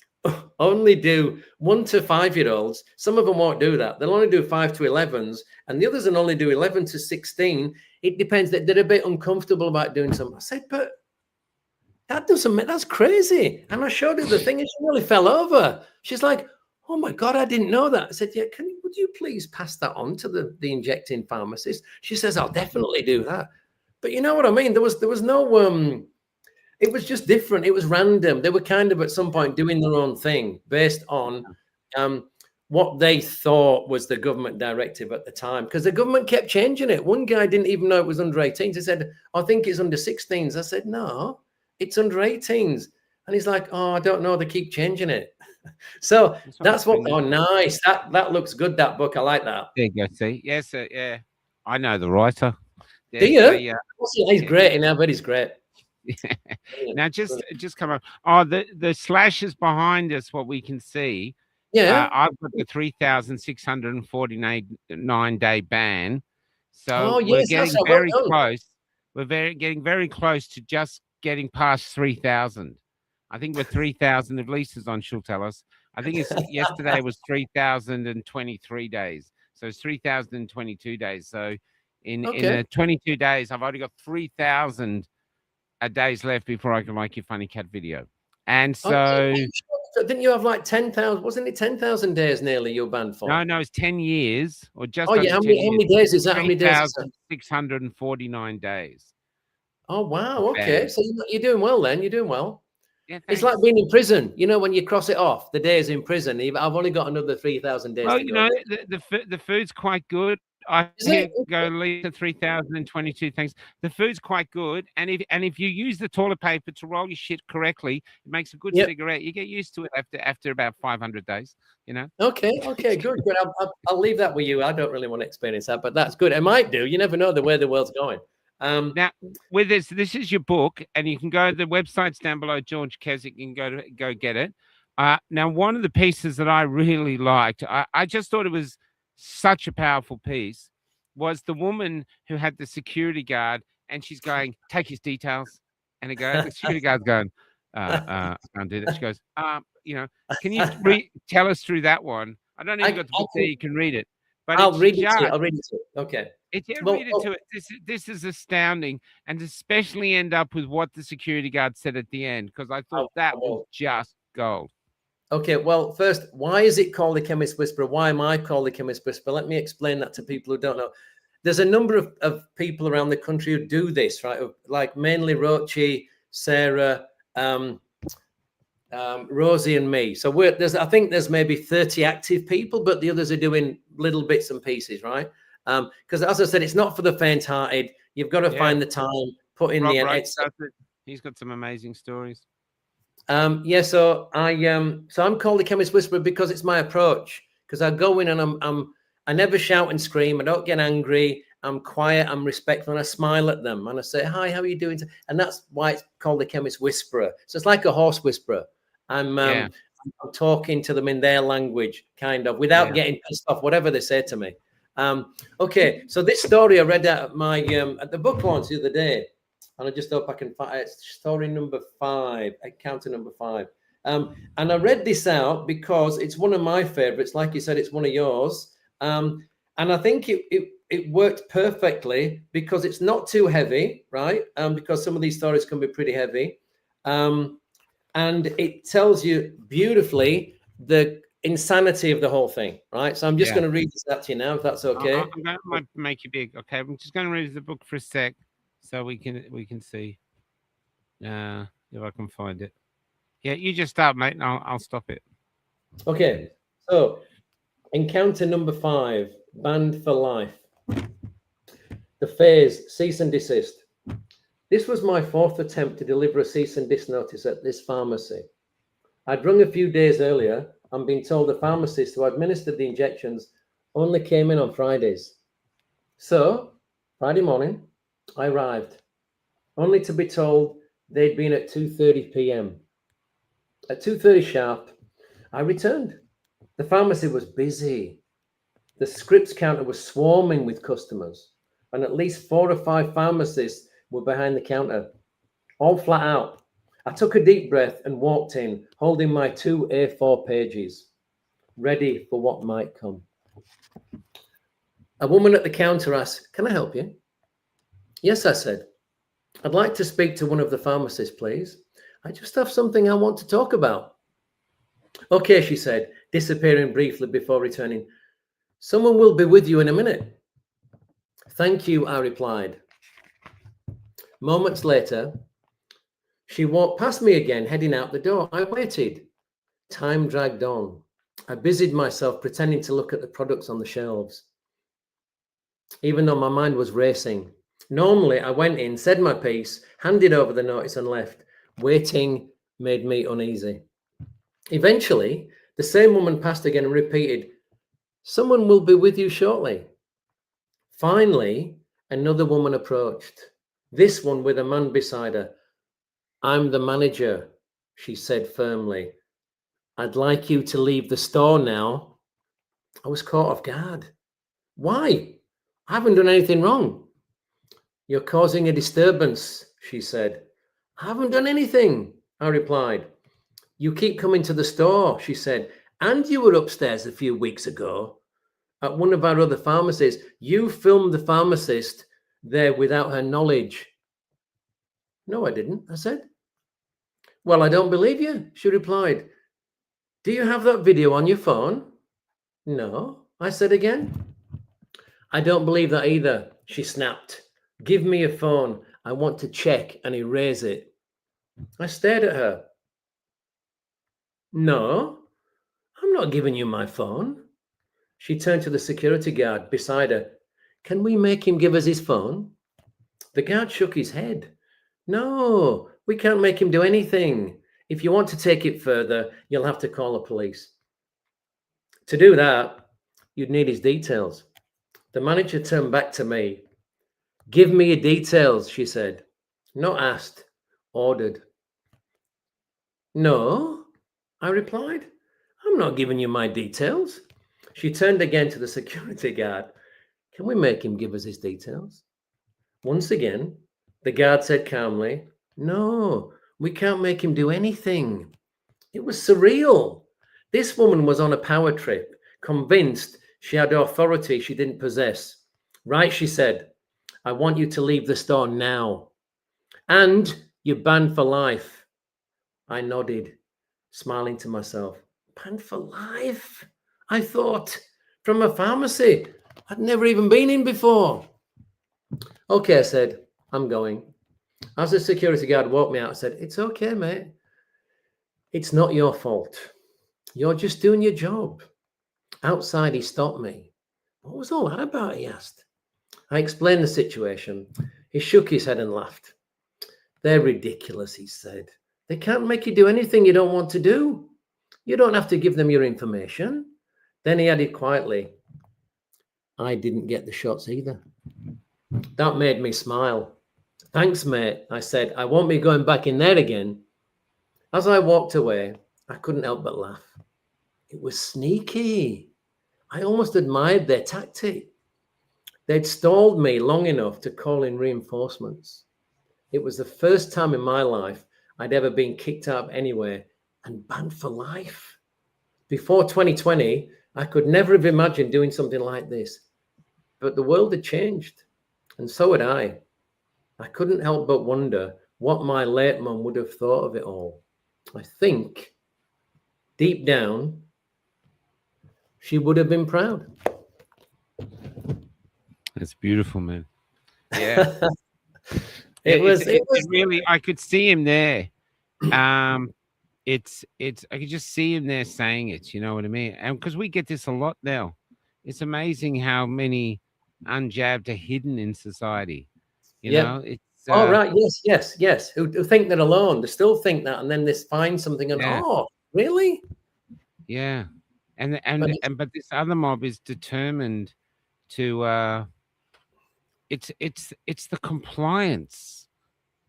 only do 1 to 5-year-olds. Some of them won't do that. They'll only do 5 to 11s, and the others will only do 11 to 16. It depends. That they're a bit uncomfortable about doing something." I said, "But that doesn't make, that's crazy." And I showed her the thing and she nearly fell over. She's like, "Oh my God, I didn't know that." I said, "Yeah, would you please pass that on to the injecting pharmacist?" She says, "I'll definitely do that." But you know what I mean? There was no it was just different. It was random. They were kind of at some point doing their own thing based on what they thought was the government directive at the time, because the government kept changing it. One guy didn't even know it was under 18s. He said, "I think it's under 16s." I said, "No, it's under 18s." And he's like, "Oh, I don't know. They keep changing it." So that's what. Oh, nice. That looks good. That book. I like that. There you go. See, yes, yeah. I know the writer. Do you? He's great. And I bet he's great. Now just come on. Oh, the slashes behind us, what we can see. Yeah. I've got the 3,649-day ban. So we're yes, getting very close. Getting very close to just getting past 3,000. I think we're 3,000 at least, as on she'll tell us. I think it's yesterday was 3,023 days. So it's 3,022 days. So in 22 days, I've only got 3,000 days left before I can make your funny cat video. And so didn't you have like 10,000? Wasn't it 10,000 days nearly you're banned for? No, it's 10 years or just. Oh yeah, how many days is that? How many days? 3,649 days. Oh wow, okay. So you're doing well then. You're doing well. Yeah, it's like being in prison. When you cross it off, the days in prison. I've only got another 3,000 days to go. The food's quite good. I go Lisa 3,022 things. The food's quite good, and if you use the toilet paper to roll your shit correctly, it makes a good cigarette. You get used to it after about 500 days. Okay, good. I'll leave that with you. I don't really want to experience that, but that's good. It might do. You never know the way the world's going. Now, with this is your book, and you can go. The website's down below. George Kesic, you can go get it. Now, one of the pieces that I really liked, I just thought it was such a powerful piece, was the woman who had the security guard, and she's going, "Take his details," and the security guard's going, "I can't do that." She goes, can you tell us through that one? I don't even got the book there. You can read it, but I'll read it to you. I'll read it to you. Okay. Read it to it. This is astounding, and especially end up with what the security guard said at the end, because I thought that was just gold. Okay, well, first, why is it called the Chemist Whisperer? Why am I called the Chemist Whisperer? Let me explain that to people who don't know. There's a number of people around the country who do this, right? Like mainly Rochi, Sarah, Rosie, and me. So I think there's maybe 30 active people, but the others are doing little bits and pieces, right? Because as I said, it's not for the faint-hearted. You've got to find the time, put in the energy. He's got some amazing stories. So I'm called the Chemist Whisperer because it's my approach. Because I go in and I never shout and scream. I don't get angry. I'm quiet. I'm respectful, and I smile at them and I say, "Hi, how are you doing?" And that's why it's called the Chemist Whisperer. So it's like a horse whisperer. I'm talking to them in their language, kind of, without getting pissed off, whatever they say to me. Okay, so this story I read out at my at the book launch the other day, and I just hope I can find it. Story number 5, encounter number 5. And I read this out because it's one of my favorites. Like you said, it's one of yours. And I think it worked perfectly because it's not too heavy, right? Because some of these stories can be pretty heavy. And it tells you beautifully the insanity of the whole thing, right? So I'm just going to read this out to you now, if that's okay. I'm going to make you big. Okay, I'm just going to read the book for a sec so we can see if I can find it. Yeah, you just start, mate, and I'll stop it. Okay, so encounter number 5, banned for life. The phase, cease and desist. This was my 4th attempt to deliver a cease and desist notice at this pharmacy. I'd rung a few days earlier and been told the pharmacist who administered the injections only came in on Fridays. So, Friday morning, I arrived, only to be told they'd been at 2:30 p.m. At 2:30 sharp, I returned. The pharmacy was busy. The scripts counter was swarming with customers, and at least 4 or 5 pharmacists were behind the counter, all flat out. I took a deep breath and walked in, holding my 2 A4 pages, ready for what might come. A woman at the counter asked, "Can I help you?" "Yes," I said. "I'd like to speak to one of the pharmacists, please. I just have something I want to talk about." "Okay," she said, disappearing briefly before returning. "Someone will be with you in a minute." "Thank you," I replied. Moments later, she walked past me again, heading out the door. I waited. Time dragged on. I busied myself pretending to look at the products on the shelves, even though my mind was racing. Normally, I went in, said my piece, handed over the notice and left. Waiting made me uneasy. Eventually, the same woman passed again and repeated, "Someone will be with you shortly." Finally, another woman approached, this one with a man beside her. "I'm the manager," she said firmly. "I'd like you to leave the store now." I was caught off guard. "Why? I haven't done anything wrong." "You're causing a disturbance," she said. "I haven't done anything," I replied. "You keep coming to the store," she said, "and you were upstairs a few weeks ago at one of our other pharmacies. You filmed the pharmacist there without her knowledge." "No, I didn't," I said. "Well, I don't believe you," she replied. "Do you have that video on your phone?" "No," I said again. "I don't believe that either," she snapped. "Give me your phone. I want to check and erase it." I stared at her. "No, I'm not giving you my phone." She turned to the security guard beside her. "Can we make him give us his phone?" The guard shook his head. "No, we can't make him do anything. If you want to take it further, you'll have to call the police. To do that, you'd need his details." The manager turned back to me. Give me your details, she said. Not asked, ordered. No, I replied. I'm not giving you my details. She turned again to the security guard. Can we make him give us his details? Once again, the guard said calmly, no, we can't make him do anything. It was surreal. This woman was on a power trip, convinced she had authority she didn't possess. Right, she said, I want you to leave the store now. And you're banned for life. I nodded, smiling to myself. Banned for life? I thought, from a pharmacy I'd never even been in before. Okay, I said, I'm going. As the security guard walked me out, I said, it's okay, mate. It's not your fault. You're just doing your job. Outside, he stopped me. What was all that about? He asked. I explained the situation. He shook his head and laughed. They're ridiculous, he said. They can't make you do anything you don't want to do. You don't have to give them your information. Then he added quietly, I didn't get the shots either. That made me smile. Thanks, mate, I said. I won't be going back in there again. As I walked away, I couldn't help but laugh. It was sneaky. I almost admired their tactic. They'd stalled me long enough to call in reinforcements. It was the first time in my life I'd ever been kicked out of anywhere and banned for life. Before 2020, I could never have imagined doing something like this. But the world had changed, and so had I. I couldn't help but wonder what my late mum would have thought of it all. I think, deep down, she would have been proud. That's beautiful, man. Yeah. It was really, I could see him there. It's I could just see him there saying it, you know what I mean? And because we get this a lot now. It's amazing how many unjabbed are hidden in society. You know, it's right. Yes. Who think they're alone. They still think that, and then they find something and oh, really? Yeah. But this other mob is determined to it's the compliance.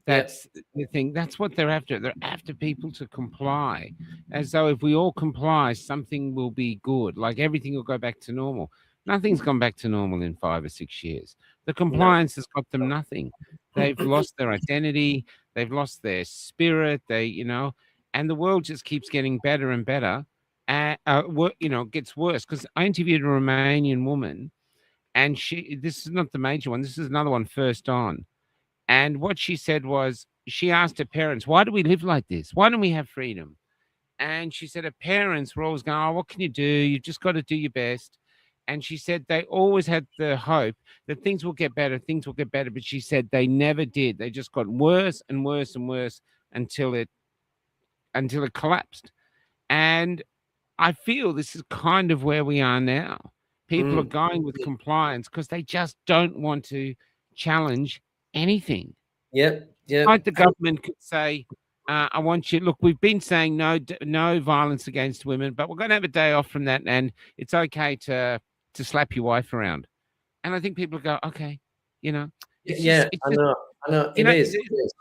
That's the thing. That's what they're after. They're after people to comply. As though if we all comply, something will be good. Like everything will go back to normal. Nothing's gone back to normal in 5 or 6 years. The compliance has got them nothing. They've lost their identity. They've lost their spirit. And the world just keeps getting better and better. Gets worse. Because I interviewed a Romanian woman, and this is not the major one. This is another one first on. And what she said was, she asked her parents, why do we live like this? Why don't we have freedom? And she said her parents were always going, oh, what can you do? You've just got to do your best. And she said they always had the hope that things will get better, But she said they never did. They just got worse and worse and worse until it collapsed. And I feel this is kind of where we are now. People are going with compliance because they just don't want to challenge anything. Like the government could say, I want you, look, we've been saying no violence against women, but we're going to have a day off from that, and it's okay to slap your wife around. And I think people go, okay, I know. It's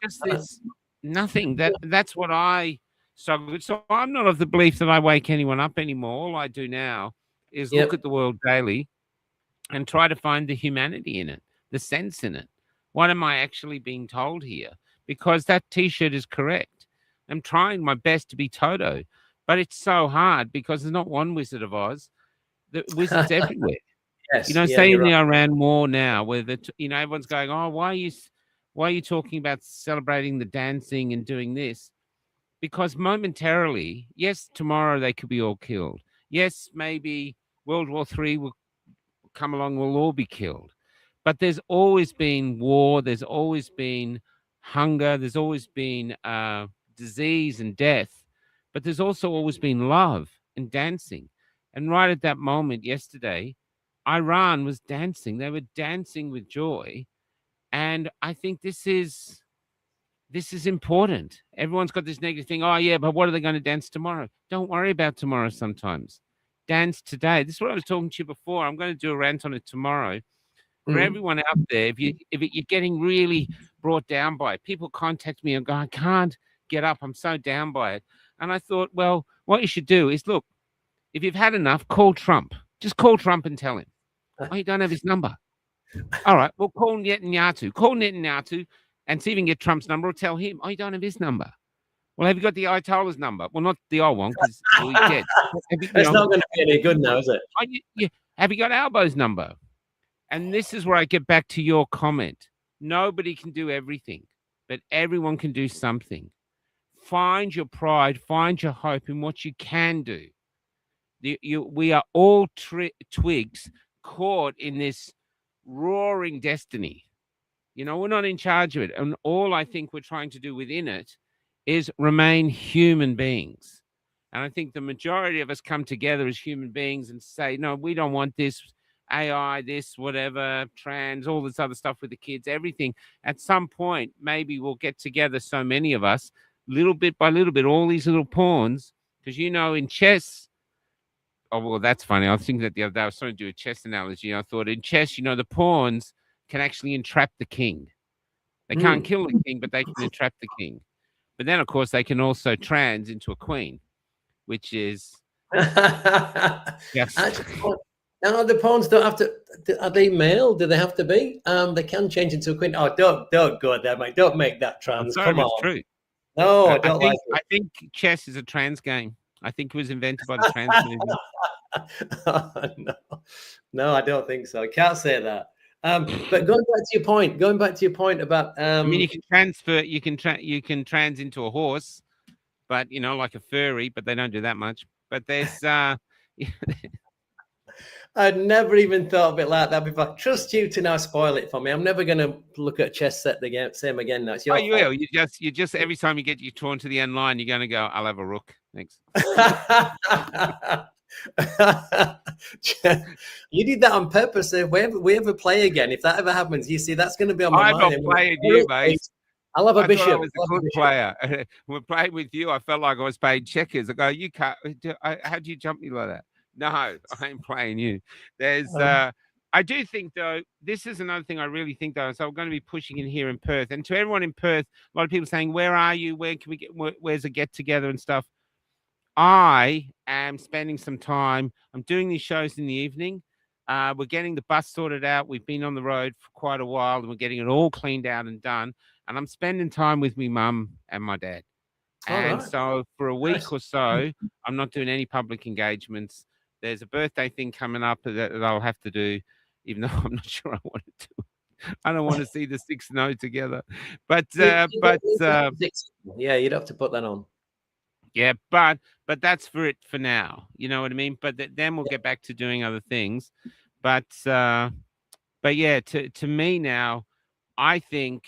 just this nothing. That's what I struggle with. So I'm not of the belief that I wake anyone up anymore. All I do now is look at the world daily and try to find the humanity in it, the sense in it. What am I actually being told here? Because that T-shirt is correct. I'm trying my best to be Toto, but it's so hard because there's not one Wizard of Oz. The wizards everywhere. Say in the Iran war now, where everyone's going, oh, why are you talking about celebrating the dancing and doing this? Because momentarily, yes, tomorrow they could be all killed. Yes, maybe World War III will come along, we'll all be killed. But there's always been war. There's always been hunger. There's always been disease and death. But there's also always been love and dancing. And right at that moment yesterday, Iran was dancing. They were dancing with joy. And I think this is important. Everyone's got this negative thing. Oh, yeah, but what are they going to dance tomorrow? Don't worry about tomorrow sometimes. Dance today. This is what I was talking to you before. I'm going to do a rant on it tomorrow. For everyone out there, if you're getting really brought down by it, people contact me and go, I can't get up. I'm so down by it. And I thought, well, what you should do is look, if you've had enough, call Trump. Just call Trump and tell him. Oh, you don't have his number. All right, well, call Netanyahu. Call Netanyahu and see if you can get Trump's number or tell him, oh, you don't have his number. Well, have you got the Ayatollah's number? Well, not the old one because he's dead. It's not going to be any good now, is it? Have you got Albo's number? And this is where I get back to your comment. Nobody can do everything, but everyone can do something. Find your pride, find your hope in what you can do. We are all twigs caught in this roaring destiny. We're not in charge of it. And all I think we're trying to do within it is remain human beings. And I think the majority of us come together as human beings and say, no, we don't want this AI, this, whatever, trans, all this other stuff with the kids, everything. At some point, maybe we'll get together, so many of us, little bit by little bit, all these little pawns. Because, in chess, oh, well, that's funny. I was thinking that the other day, I was trying to do a chess analogy. I thought in chess, the pawns can actually entrap the king. They can't kill the king, but they can entrap the king. But then, of course, they can also trans into a queen, which is yes. Now the pawns don't have to. Are they male? Do they have to be? They can change into a queen. Oh, don't go there, mate. Don't make that trans. Sorry, come on. It's true. No, I don't like it. I think chess is a trans game. I think it was invented by the trans movement. No, I don't think so. I can't say that. But going back to your point about I mean, you can transfer, you can trans into a horse, but like a furry, but they don't do that much. But there's I'd never even thought of it like that before. Trust you to now spoil it for me. I'm never going to look at a chess set again, same again now. It's your you will. You just every time you get drawn to the end line, you're going to go, I'll have a rook. Thanks. You did that on purpose. If we ever play again, if that ever happens, you see, that's going to be on my mind. I'm not playing you, mate. I love a bishop. I was a good player. When playing with you, I felt like I was playing checkers. I go, you can't. How do you jump me like that? No, I ain't playing you. There's. I do think, though, this is another thing I really think, though. So I'm going to be pushing in here in Perth, and to everyone in Perth, a lot of people saying, "Where are you? Where can we get? Where's a get together and stuff?" I am spending some time. I'm doing these shows in the evening. We're getting the bus sorted out. We've been on the road for quite a while, and we're getting it all cleaned out and done. And I'm spending time with my mum and my dad. And so for a week or so, I'm not doing any public engagements. There's a birthday thing coming up that I'll have to do, even though I'm not sure I want to do it. I don't want to see the 6-0 together. But yeah, you'd have to put that on. Yeah, but that's for it for now. You know what I mean? But then we'll get back to doing other things. But yeah, to me now, I think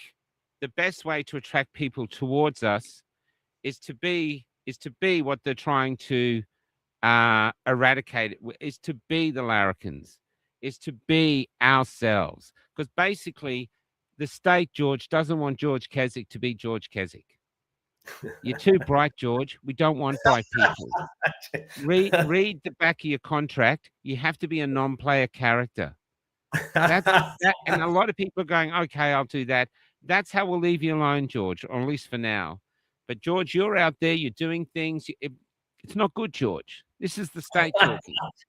the best way to attract people towards us is to be what they're trying to eradicate, is to be the larrikins, is to be ourselves. Because basically, the state, George, doesn't want George Kesic to be George Kesic. You're too bright, George. We don't want bright people. Read the back of your contract. You have to be a non-player character. And a lot of people are going, okay, I'll do that. That's how we'll leave you alone, George, or at least for now. But George, you're out there. You're doing things. It's not good, George. This is the state talking.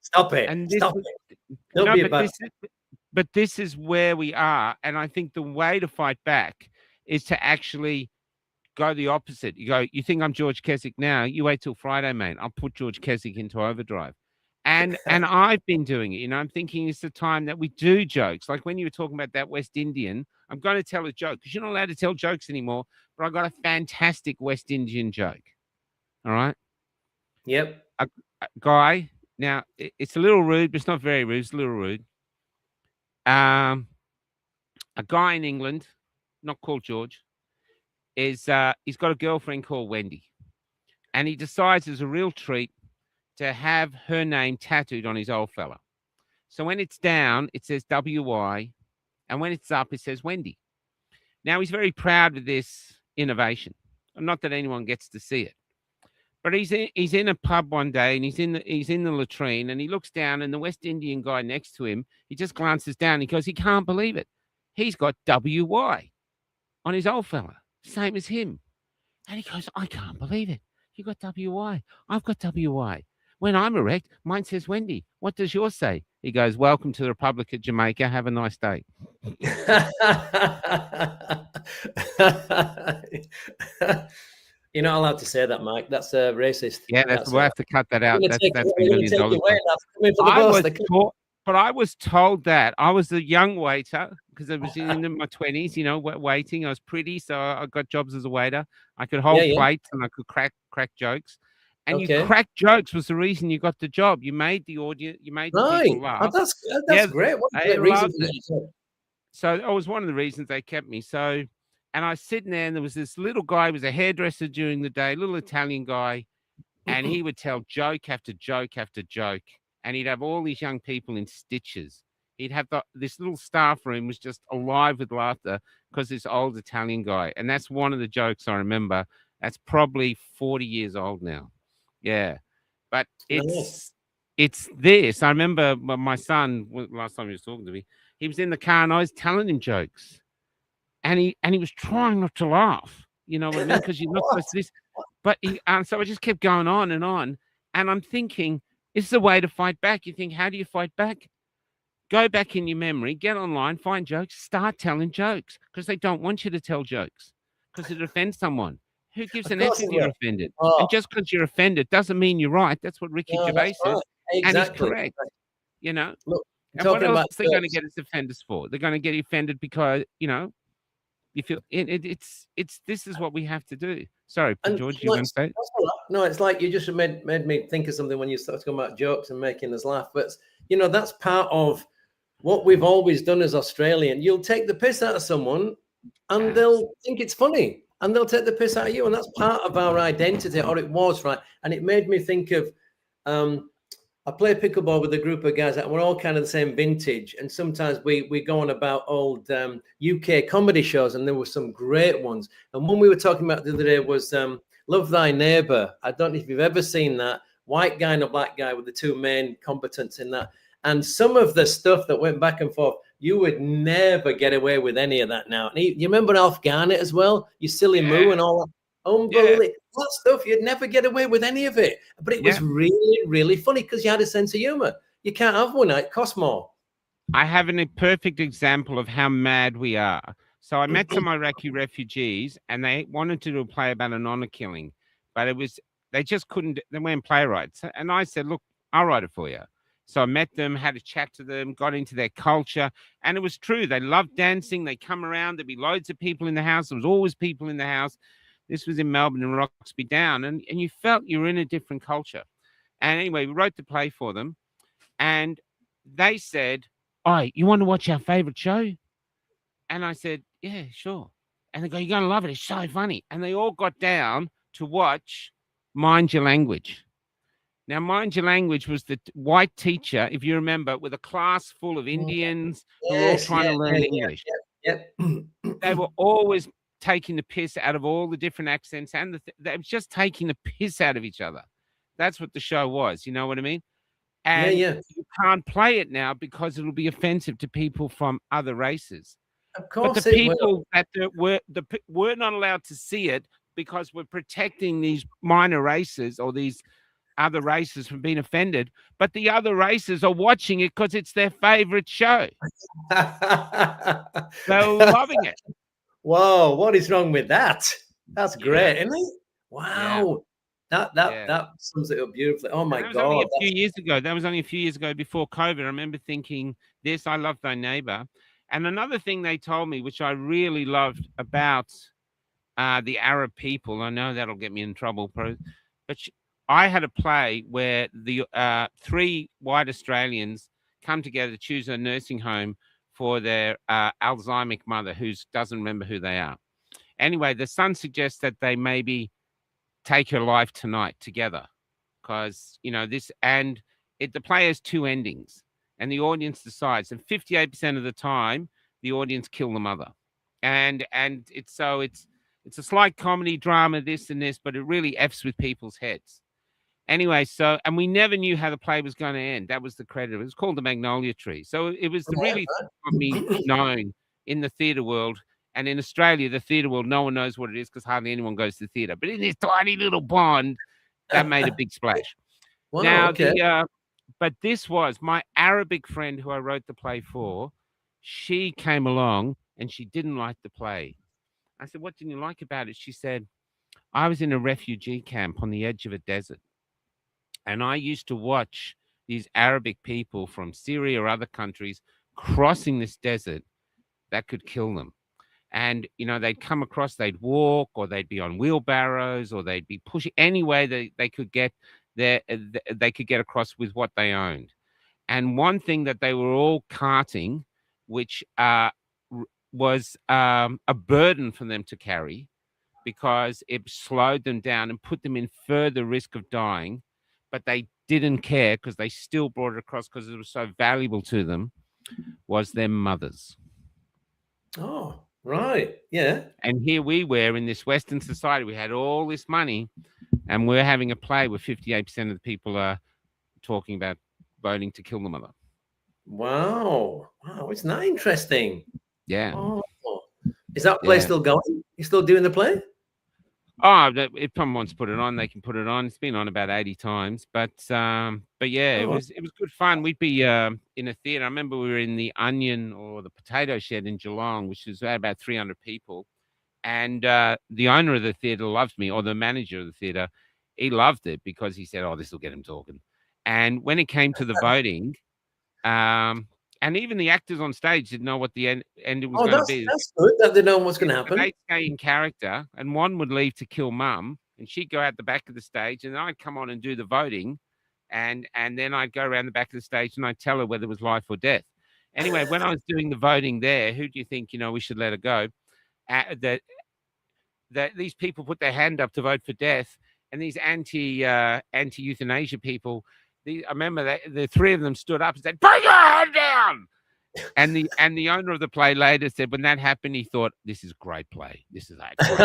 Stop it. And Stop it. But this is where we are. And I think the way to fight back is to actually go the opposite. You go, you think I'm George Kesic now? You wait till Friday, mate. I'll put George Kesic into overdrive. And I've been doing it. I'm thinking it's the time that we do jokes. Like when you were talking about that West Indian, I'm going to tell a joke because you're not allowed to tell jokes anymore. But I got a fantastic West Indian joke. All right. Yep. A guy. Now it's a little rude, but it's not very rude. It's a little rude. A guy in England, not called George, is he's got a girlfriend called Wendy, and he decides as a real treat to have her name tattooed on his old fella. So when it's down, it says WY, and when it's up, it says Wendy. Now he's very proud of this innovation. Not that anyone gets to see it, But he's in a pub one day, and he's in the latrine, and he looks down, and the West Indian guy next to him, he just glances down. He goes, he can't believe it. He's got WY on his old fella, same as him. And he goes, I can't believe it. You got WY. I've got WY. When I'm erect, mine says Wendy. What does yours say? He goes, welcome to the Republic of Jamaica. Have a nice day. You're not allowed to say that, Mike. That's racist. Yeah, we'll have to cut that out. That's $1 million. But I was told that. I was a young waiter because I was in my 20s, waiting. I was pretty, so I got jobs as a waiter. I could hold plates and I could crack jokes. And you crack jokes was the reason you got the job. You made the audience, you made the people laugh. That's great. What a great reason for that. So that was one of the reasons they kept me. So, and I was sitting there, and there was this little guy, he was a hairdresser during the day, little Italian guy, and he would tell joke after joke after joke. And he'd have all these young people in stitches. He'd have this little staff room was just alive with laughter because this old Italian guy. And that's one of the jokes I remember. That's probably 40 years old now. Yeah. But it's this. I remember my son, last time he was talking to me, he was in the car and I was telling him jokes. And he was trying not to laugh. You know what I mean? Because you're not supposed to this. But so I just kept going on. And I'm thinking, it's the way to fight back. You think, how do you fight back? Go back in your memory, get online, find jokes, start telling jokes because they don't want you to tell jokes because it offends someone. Who gives an F if you're offended? And just because you're offended doesn't mean you're right. That's what Ricky Gervais says. Exactly. And he's correct. Look, and what else are they going to get us offenders for? They're going to get offended because, you feel it's this is what we have to do. Sorry, George, you want to say? No, it's like you just made me think of something when you started talking about jokes and making us laugh. But that's part of what we've always done as Australian. You'll take the piss out of someone, and they'll think it's funny, and they'll take the piss out of you, and that's part of our identity, or it was, right? And it made me think of. I play pickleball with a group of guys that we're all kind of the same vintage. And sometimes we go on about old UK comedy shows, and there were some great ones. And one we were talking about the other day was Love Thy Neighbor. I don't know if you've ever seen that. White guy and a black guy with the two main combatants in that. And some of the stuff that went back and forth, you would never get away with any of that now. And you remember Alf Garnett as well? You silly moo and all that. Unbelievable. That stuff, you'd never get away with any of it. But it was really, really funny because you had a sense of humor. You can't have one. It costs more. I have a perfect example of how mad we are. So I met some Iraqi refugees, and they wanted to do a play about an honor killing, but they just couldn't. They weren't playwrights. And I said, look, I'll write it for you. So I met them, had a chat to them, got into their culture. And it was true. They loved dancing. They come around. There'd be loads of people in the house. There was always people in the house. This was in Melbourne and Roxby Down. And you felt you were in a different culture. And anyway, we wrote the play for them. And they said, "Oh, you want to watch our favorite show?" And I said, "Yeah, sure." And they go, "You're going to love it. It's so funny." And they all got down to watch Mind Your Language. Now, Mind Your Language was the white teacher, if you remember, with a class full of Indians who were all trying to learn English. They were always taking the piss out of all the different accents, and they were just taking the piss out of each other. That's what the show was. You know what I mean? And you can't play it now because it'll be offensive to people from other races. Of course, but the people that were not allowed to see it because we're protecting these minor races or these other races from being offended. But the other races are watching it because it's their favorite show. They're loving it. Whoa, what is wrong with that? That's great, isn't it? Wow. That sums it up beautifully. Oh my God. Only a few years ago. That was only a few years ago before COVID. I remember thinking this, I Love Thy Neighbor. And another thing they told me, which I really loved about the Arab people, I know that'll get me in trouble, but I had a play where the 3 white Australians come together to choose a nursing home for their Alzheimer's mother who doesn't remember who they are. Anyway, the son suggests that they maybe take her life tonight together because, the play has 2 endings and the audience decides. And 58% of the time, the audience kill the mother. And it's It's a slight comedy drama, this and this, but it really F's with people's heads. Anyway, so, and we never knew how the play was going to end. That was the credit. It was called The Magnolia Tree. So it was the really got me known in the theatre world. And in Australia, the theatre world, no one knows what it is because hardly anyone goes to theatre. But in this tiny little pond, that made a big splash. Wow, Now, okay. but this was my Arabic friend who I wrote the play for. She came along and she didn't like the play. I said, "What didn't you like about it?" She said, "I was in a refugee camp on the edge of a desert. And I used to watch these Arabic people from Syria or other countries crossing this desert that could kill them. And, you know, they'd come across, they'd walk, or they'd be on wheelbarrows, or they'd be pushing any way they could get there, they could get across with what they owned. And one thing that they were all carting, which was a burden for them to carry because it slowed them down and put them in further risk of dying, but they didn't care because they still brought it across because it was so valuable to them, was their mothers. Oh, right. Yeah. And here we were in this Western society. We had all this money and we're having a play where 58% of the people are talking about voting to kill the mother. Wow. Wow. Isn't that interesting? Yeah. Oh. Is that play still going? You still doing the play? Oh, if someone wants to put it on, they can put it on. It's been on about 80 times, but yeah, it was good fun. We'd be in a theater. I remember we were in the Onion or the Potato Shed in Geelong, which is about 300 people, and the owner of the theater loved me, or the manager of the theater, he loved it because he said, "Oh, this will get him talking." And when it came to the voting, and even the actors on stage didn't know what the ending was going to be. That's good that they know what's going to happen. They'd stay in character, and one would leave to kill mum, and she'd go out the back of the stage, and I'd come on and do the voting, and then I'd go around the back of the stage, and I'd tell her whether it was life or death. Anyway, when I was doing the voting there, who do you think, we should let her go? That these people put their hand up to vote for death, and these anti-euthanasia people, I remember that the three of them stood up and said, "Put your hand down!" And the owner of the play later said, when that happened, he thought, "This is a great play. This is a great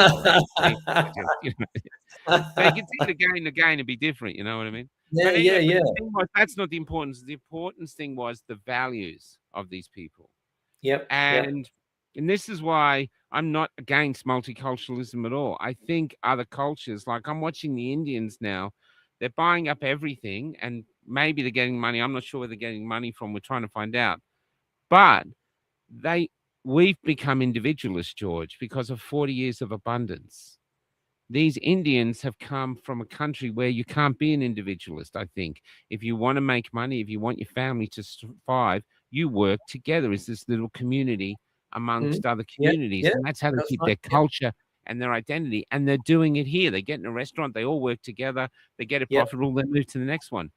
play." So you can see it again and again and be different. You know what I mean? Yeah, The thing was, that's not the importance. The importance thing was the values of these people. Yep. And this is why I'm not against multiculturalism at all. I think other cultures, like I'm watching the Indians now, they're buying up everything, and maybe they're getting money. I'm not sure where they're getting money from. We're trying to find out. But we've become individualists, George, because of 40 years of abundance. These Indians have come from a country where you can't be an individualist, I think. If you want to make money, if you want your family to survive, you work together as this little community amongst other communities. And that's how they keep their culture and their identity. And they're doing it here. They get in a restaurant, they all work together, they get it profitable, they move to the next one.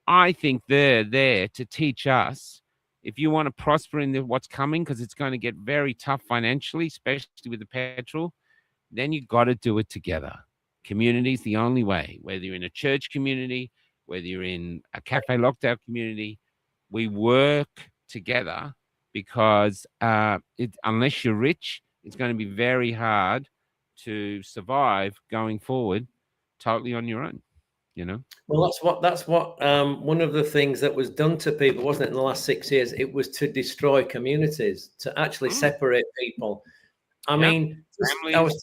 I think they're there to teach us, if you want to prosper in what's coming, because it's going to get very tough financially, especially with the petrol, then you got to do it together. Community is the only way. Whether you're in a church community, whether you're in a cafe lockdown community, we work together because unless you're rich, it's going to be very hard to survive going forward totally on your own. Well, that's what one of the things that was done to people, wasn't it, in the last 6 years? It was to destroy communities, to actually separate people. I mean, I was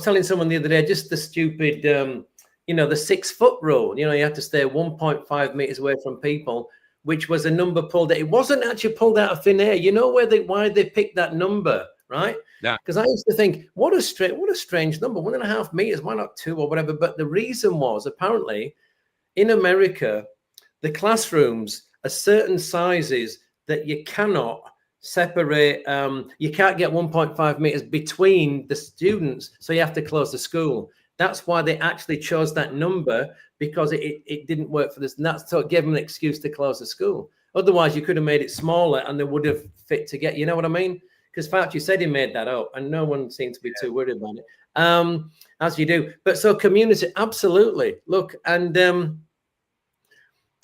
telling someone the other day, just the stupid, the 6 foot rule. You had to stay 1.5 meters away from people, which was a number pulled. It wasn't actually pulled out of thin air. You know why they picked that number, right? Yeah. Because I used to think, what a strange number, 1.5 meters, why not 2 or whatever? But the reason was, apparently, in America, the classrooms are certain sizes that you cannot separate. You can't get 1.5 meters between the students, so you have to close the school. That's why they actually chose that number, because it didn't work for this. And that's so it gave them an excuse to close the school. Otherwise, you could have made it smaller and they would have fit to get, you know what I mean? Because Fauci said he made that up, and no one seems to be too worried about it, as you do. But so community, absolutely. Look, and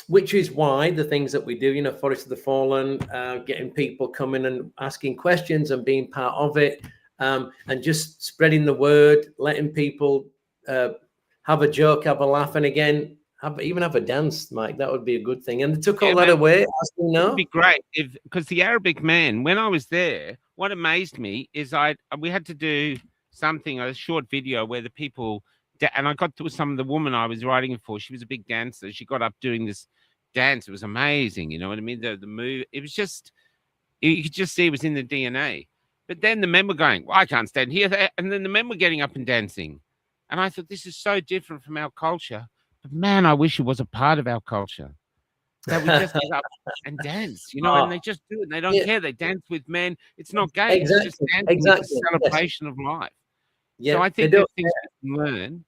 which is why the things that we do, Forest of the Fallen, getting people coming and asking questions and being part of it, and just spreading the word, letting people have a joke, have a laugh, and again, even have a dance, Mike. That would be a good thing. And they took all that away, as we know. It would be great because the Arabic man, when I was there, what amazed me is we had to do something, a short video where the people, and I got to some of the woman I was writing it for. She was a big dancer. She got up doing this dance. It was amazing. You know what I mean? The move, it was just, you could just see it was in the DNA. But then the men were going, well, I can't stand here. And then the men were getting up and dancing. And I thought, this is so different from our culture. But man, I wish it was a part of our culture that we just get up and dance, you know, and they just do it. And they don't care. They dance with men. It's not gay. Exactly. It's just dancing. It's a celebration of life. Yeah, so I think there's things we can learn.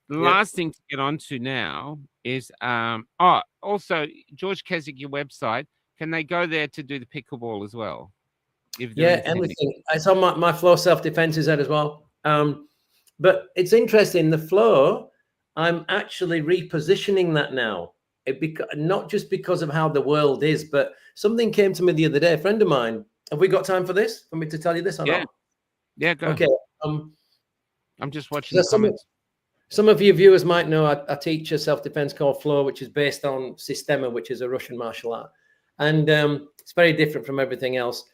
The last thing to get onto now is, also, George Kesic, your website, can they go there to do the pickleball as well? Everything. It's on my flow self-defense is that as well. But it's interesting, the flow, I'm actually repositioning that now. Not just because of how the world is, but something came to me the other day. A friend of mine, have we got time for this? For me to tell you this or not? Yeah, go. Okay. I'm just watching the comments. Some of your viewers might know I teach a self-defense called Flow, which is based on Sistema, which is a Russian martial art. And it's very different from everything else.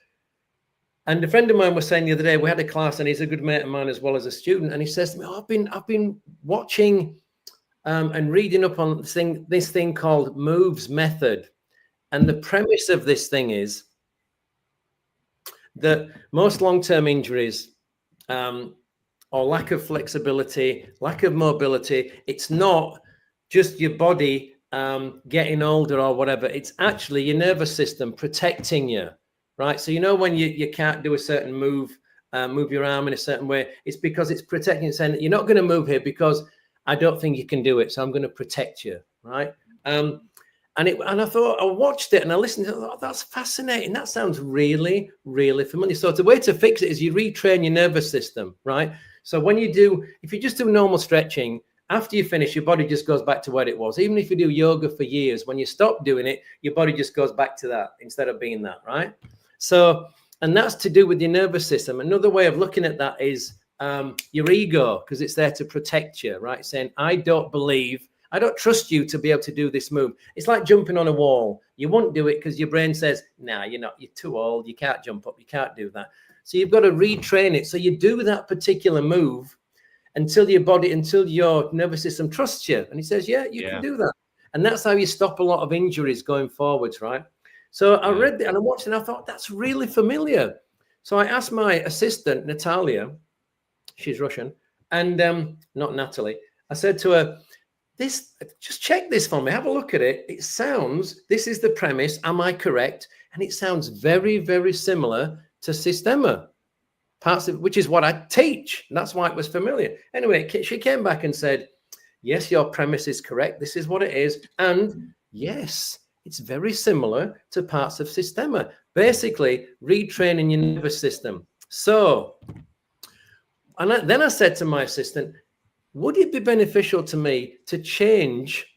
And a friend of mine was saying the other day, we had a class, and he's a good mate of mine as well as a student. And he says to me, I've been watching and reading up on this thing called Moves Method. And the premise of this thing is that most long-term injuries or lack of flexibility, lack of mobility, it's not just your body getting older or whatever. It's actually your nervous system protecting you, right? So, you know, when you can't do a certain move your arm in a certain way, it's because it's protecting, saying you're not going to move here because I don't think you can do it, so I'm going to protect you, right? And I thought, I watched it and I listened to it. I thought, that's fascinating. That sounds really, really familiar. So the way to fix it is you retrain your nervous system, right? So if you just do normal stretching, after you finish, your body just goes back to where it was. Even if you do yoga for years, when you stop doing it, your body just goes back to that instead of being that, right? So, and that's to do with your nervous system. Another way of looking at that is your ego, because it's there to protect you, right? Saying, I don't trust you to be able to do this move. It's like jumping on a wall. You won't do it because your brain says, nah, you're too old. You can't jump up. You can't do that. So you've got to retrain it. So you do that particular move until your nervous system trusts you. And he says, yeah, you can do that. And that's how you stop a lot of injuries going forwards, right? So I read it and I watched it and I thought, that's really familiar. So I asked my assistant, Natalia, she's Russian, and not Natalie. I said to her, just check this for me. Have a look at it. This is the premise. Am I correct? And it sounds very, very similar to Sistema, which is what I teach. And that's why it was familiar. Anyway, she came back and said, yes, your premise is correct. This is what it is. And yes, it's very similar to parts of Sistema. Basically, retraining your nervous system. So, then I said to my assistant, would it be beneficial to me to change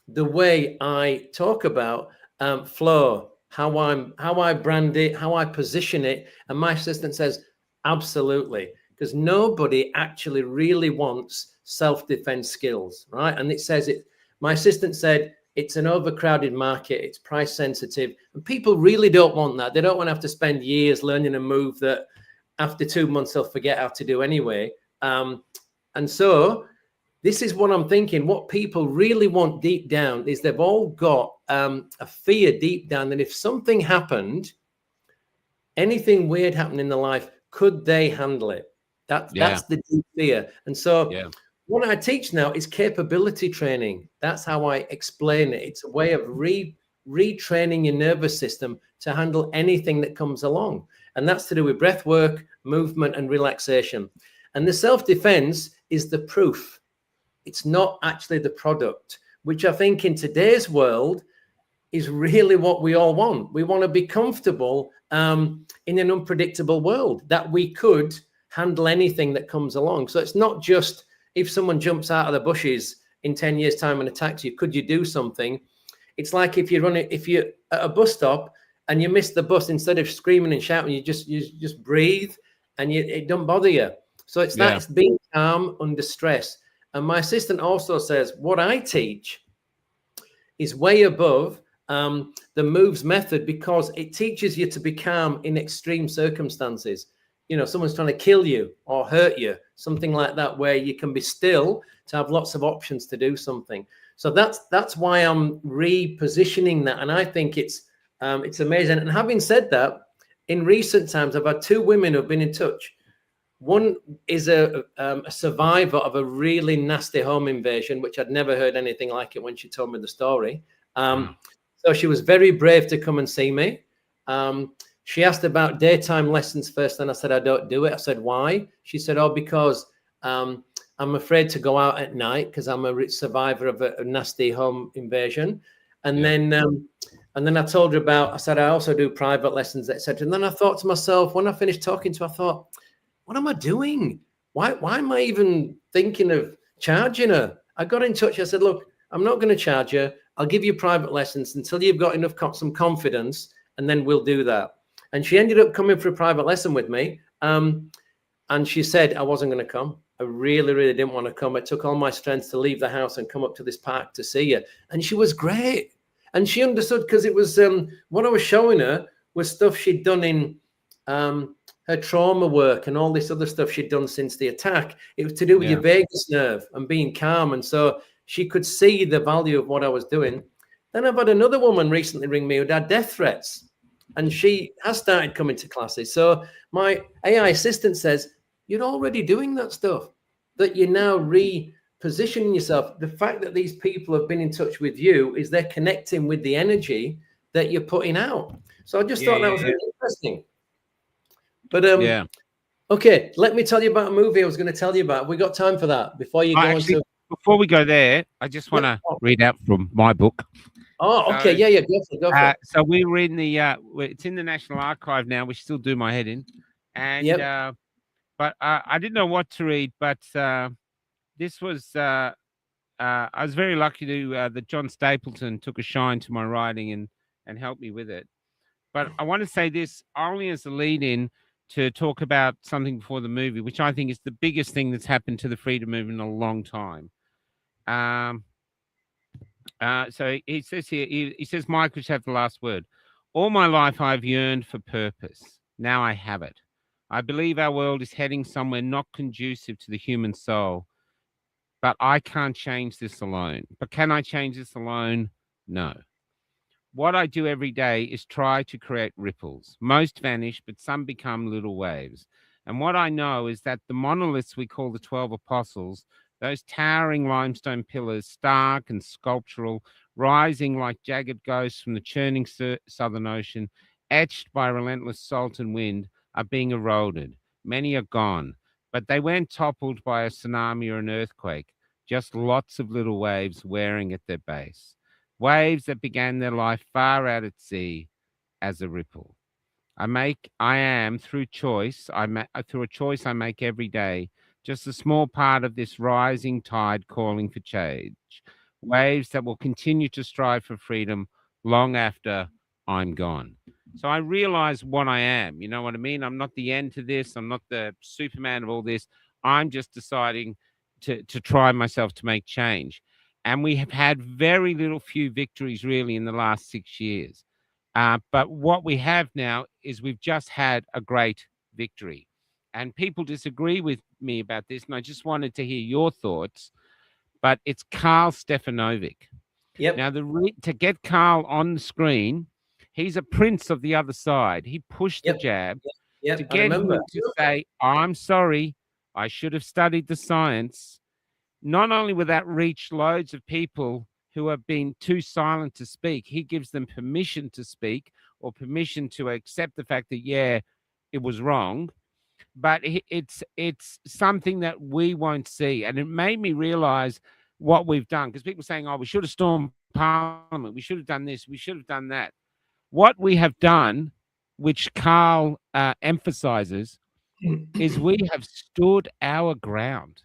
the way I talk about flow, how I brand it, how I position it? And my assistant says, absolutely, because nobody actually really wants self-defense skills, right? And it says it. My assistant said it's an overcrowded market, it's price sensitive, and people really don't want that. They don't want to have to spend years learning a move that after 2 months they'll forget how to do anyway. And so this is what I'm thinking. What people really want deep down is they've all got a fear deep down that if something happened, anything weird happened in their life, could they handle it? That's the deep fear. And so what I teach now is capability training. That's how I explain it. It's a way of retraining your nervous system to handle anything that comes along. And that's to do with breath work, movement, and relaxation. And the self-defense is the proof. It's not actually the product, which I think in today's world is really what we all want. We want to be comfortable in an unpredictable world, that we could handle anything that comes along. So it's not just if someone jumps out of the bushes in 10 years' time and attacks you, could you do something? It's like if you're at a bus stop and you miss the bus, instead of screaming and shouting, you just breathe, and it don't bother you. So it's that, Yeah. it's being calm under stress. And my assistant also says what I teach is way above the moves method, because it teaches you to be calm in extreme circumstances. You know, someone's trying to kill you or hurt you, something like that, where you can be still to have lots of options to do something. So that's why I'm repositioning that, and I think it's amazing. And having said that, in recent times, I've had two women who've been in touch. One is a survivor of a really nasty home invasion, which I'd never heard anything like it when she told me the story. So she was very brave to come and see me. She asked about daytime lessons first, and I said, I don't do it. I said, why? She said, oh, because I'm afraid to go out at night because I'm a survivor of a nasty home invasion. And then I told her about, I said, I also do private lessons, etc. And then I thought to myself, when I finished talking to her, I thought, what am I doing? Why am I even thinking of charging her? I got in touch. I said, look, I'm not going to charge you. I'll give you private lessons until you've got enough some confidence, and then we'll do that. And she ended up coming for a private lesson with me. And she said I wasn't going to come. I really, really didn't want to come. It took all my strength to leave the house and come up to this park to see her. And she was great. And she understood, because it was what I was showing her was stuff she'd done in her trauma work and all this other stuff she'd done since the attack. It was to do with your vagus nerve and being calm. And so she could see the value of what I was doing. Then I've had another woman recently ring me who had death threats, and she has started coming to classes. So my AI assistant says, you're already doing that stuff, that you're now repositioning yourself. The fact that these people have been in touch with you is they're connecting with the energy that you're putting out. So I just thought that was really interesting. But okay, let me tell you about a movie I was going to tell you about. We got time for that before you go into. Before we go there, I just want to read out from my book. Oh, okay, go for it. So we were in the it's in the National Archive now. We still do my head in, and but I didn't know what to read. But this was I was very lucky to that John Stapleton took a shine to my writing and helped me with it. But I want to say this only as a lead in to talk about something before the movie, which I think is the biggest thing that's happened to the freedom movement in a long time. So he says here, he says, Michael should have the last word. All my life I've yearned for purpose. Now I have it. I believe our world is heading somewhere not conducive to the human soul, but I can't change this alone. But can I change this alone? No. What I do every day is try to create ripples. Most vanish, but some become little waves. And what I know is that the monoliths we call the 12 apostles, those towering limestone pillars, stark and sculptural, rising like jagged ghosts from the churning Southern Ocean, etched by relentless salt and wind, are being eroded. Many are gone, but they weren't toppled by a tsunami or an earthquake, just lots of little waves wearing at their base. Waves that began their life far out at sea as a ripple. I am through a choice I make every day, just a small part of this rising tide calling for change. Waves that will continue to strive for freedom long after I'm gone. So I realize what I am. You know what I mean? I'm not the end to this. I'm not the Superman of all this. I'm just deciding to try myself to make change. And we have had very few victories really in the last 6 years. But what we have now is we've just had a great victory. And people disagree with me about this, and I just wanted to hear your thoughts. But it's Carl Stefanovic. Yep. Now, to get Carl on the screen, he's a prince of the other side. He pushed the jab to get him to say, I'm sorry, I should have studied the science. Not only will that reach loads of people who have been too silent to speak, he gives them permission to speak or permission to accept the fact that, it was wrong. But it's something that we won't see. And it made me realize what we've done, because people are saying, we should have stormed Parliament. We should have done this. We should have done that. What we have done, which Carl emphasizes, is we have stood our ground.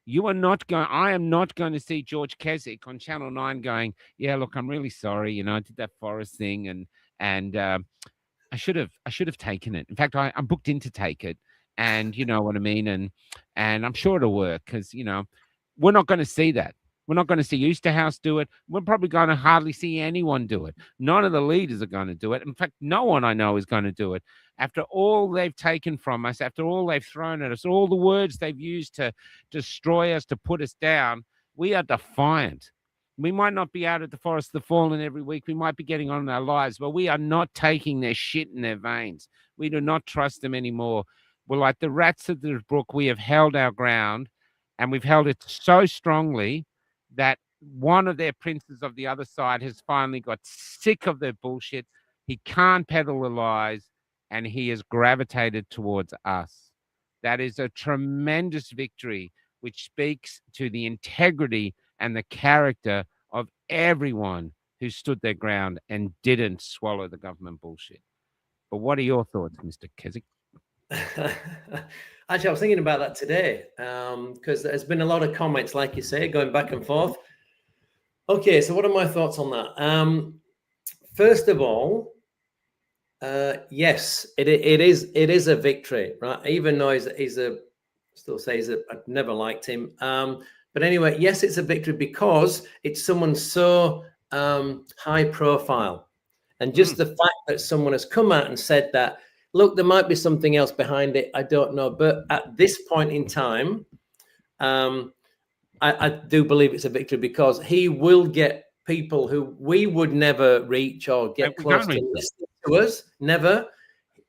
I am not going to see George Kesic on Channel 9 going, look, I'm really sorry. I did that forest thing And I should have taken it. In fact, I'm booked in to take it, and you know what I mean. And I'm sure it'll work because we're not going to see that. We're not going to see Eustahouse do it. We're probably going to hardly see anyone do it. None of the leaders are going to do it. In fact, no one I know is going to do it. After all they've taken from us, after all they've thrown at us, all the words they've used to destroy us, to put us down, we are defiant. We might not be out at the Forest of the Fallen every week. We might be getting on in our lives, but we are not taking their shit in their veins. We do not trust them anymore. We're like the rats of the brook. We have held our ground, and we've held it so strongly that one of their princes of the other side has finally got sick of their bullshit. He can't peddle the lies, and he has gravitated towards us. That is a tremendous victory, which speaks to the integrity and the character of everyone who stood their ground and didn't swallow the government bullshit. But what are your thoughts, Mr. Kesic? Actually, I was thinking about that today because there's been a lot of comments, like you say, going back and forth. Okay, so what are my thoughts on that? First of all, yes, it is a victory, right? Even though I've never liked him. But anyway, yes, it's a victory because it's someone so high profile. And just the fact that someone has come out and said that, look, there might be something else behind it. I don't know. But at this point in time, I do believe it's a victory because he will get people who we would never reach or get close to listening to us. Never.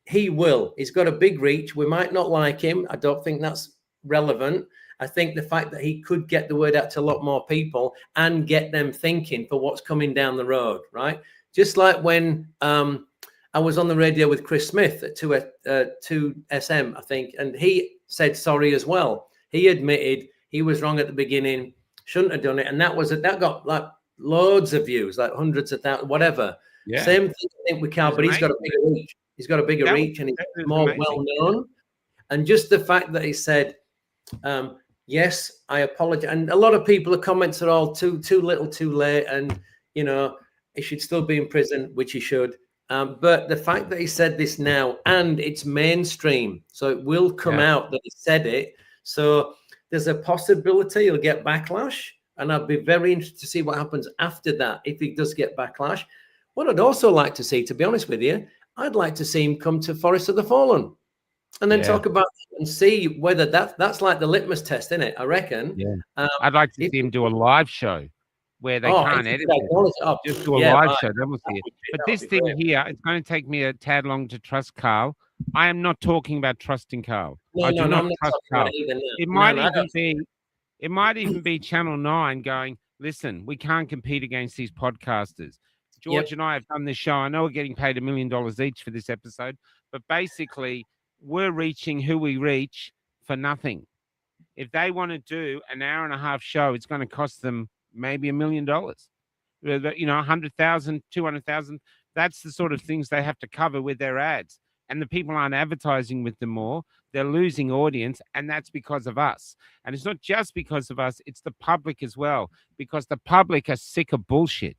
He will. He's got a big reach. We might not like him. I don't think that's relevant. I think the fact that he could get the word out to a lot more people and get them thinking for what's coming down the road, right? Just like when I was on the radio with Chris Smith at 2SM, I think, and he said sorry as well. He admitted he was wrong at the beginning, shouldn't have done it, and that got like loads of views, like hundreds of thousands, whatever. Yeah. Same thing I think with Carl, but he's got a bigger reach. He's got a bigger reach, and he's more well known. And just the fact that he said, yes, I apologize. And a lot of people, the comments are all too little, too late, and he should still be in prison, which he should. But the fact that he said this now, and it's mainstream, so it will come out that he said it. So there's a possibility he'll get backlash, and I'd be very interested to see what happens after that if he does get backlash. What I'd also like to see, to be honest with you, I'd like to see him come to Forest of the Fallen and then talk about it and see whether that's like the litmus test, isn't it? I reckon. Yeah. I'd like to see him do a live show where they can't edit it. Just do a live show. Then we'll see it. But this thing here, it's going to take me a tad long to trust Carl. I am not talking about trusting Carl. I do not trust Carl. It might even be Channel 9 going, listen, we can't compete against these podcasters. George and I have done this show. I know we're getting paid $1 million each for this episode, but basically we're reaching who we reach for nothing. If they want to do an hour-and-a-half show, it's going to cost them maybe $1 million. 100,000, 200,000. That's the sort of things they have to cover with their ads. And the people aren't advertising with them more. They're losing audience, and that's because of us. And it's not just because of us, it's the public as well, because the public are sick of bullshit.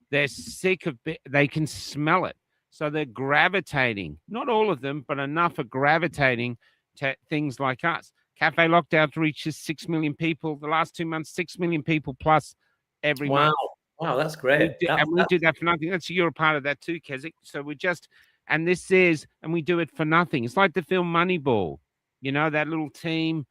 They're sick of they can smell it. So they're gravitating, not all of them, but enough are gravitating to things like us. Cafe Lockdown reaches 6 million people. The last 2 months, 6 million people plus every month. Wow, that's great. We do that for nothing. You're a part of that too, Kesic. So we just, and we do it for nothing. It's like the film Moneyball. That little team,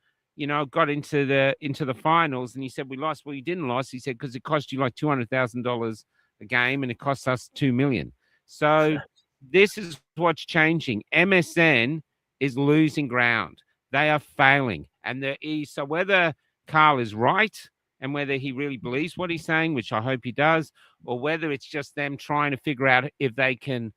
got into the finals, and he said, we lost. Well, you didn't lose. He said, because it cost you like $200,000 a game, and it cost us $2 million. So this is what's changing. MSN is losing ground. They are failing. And so whether Carl is right and whether he really believes what he's saying, which I hope he does, or whether it's just them trying to figure out if they can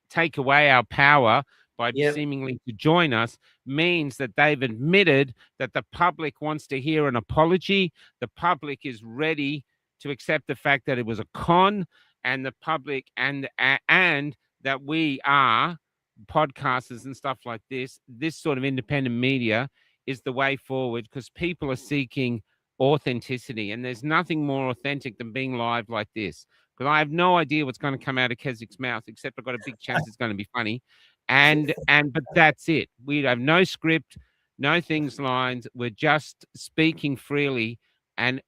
take away our power by seemingly to join us, means that they've admitted that the public wants to hear an apology. The public is ready to accept the fact that it was a con, and the public and that we are podcasters and stuff like this sort of independent media is the way forward, because people are seeking authenticity, and there's nothing more authentic than being live like this. Because I have no idea what's going to come out of Kesic's mouth, except I've got a big chance it's going to be funny. But that's it. We have no script, no things lines. We're just speaking freely and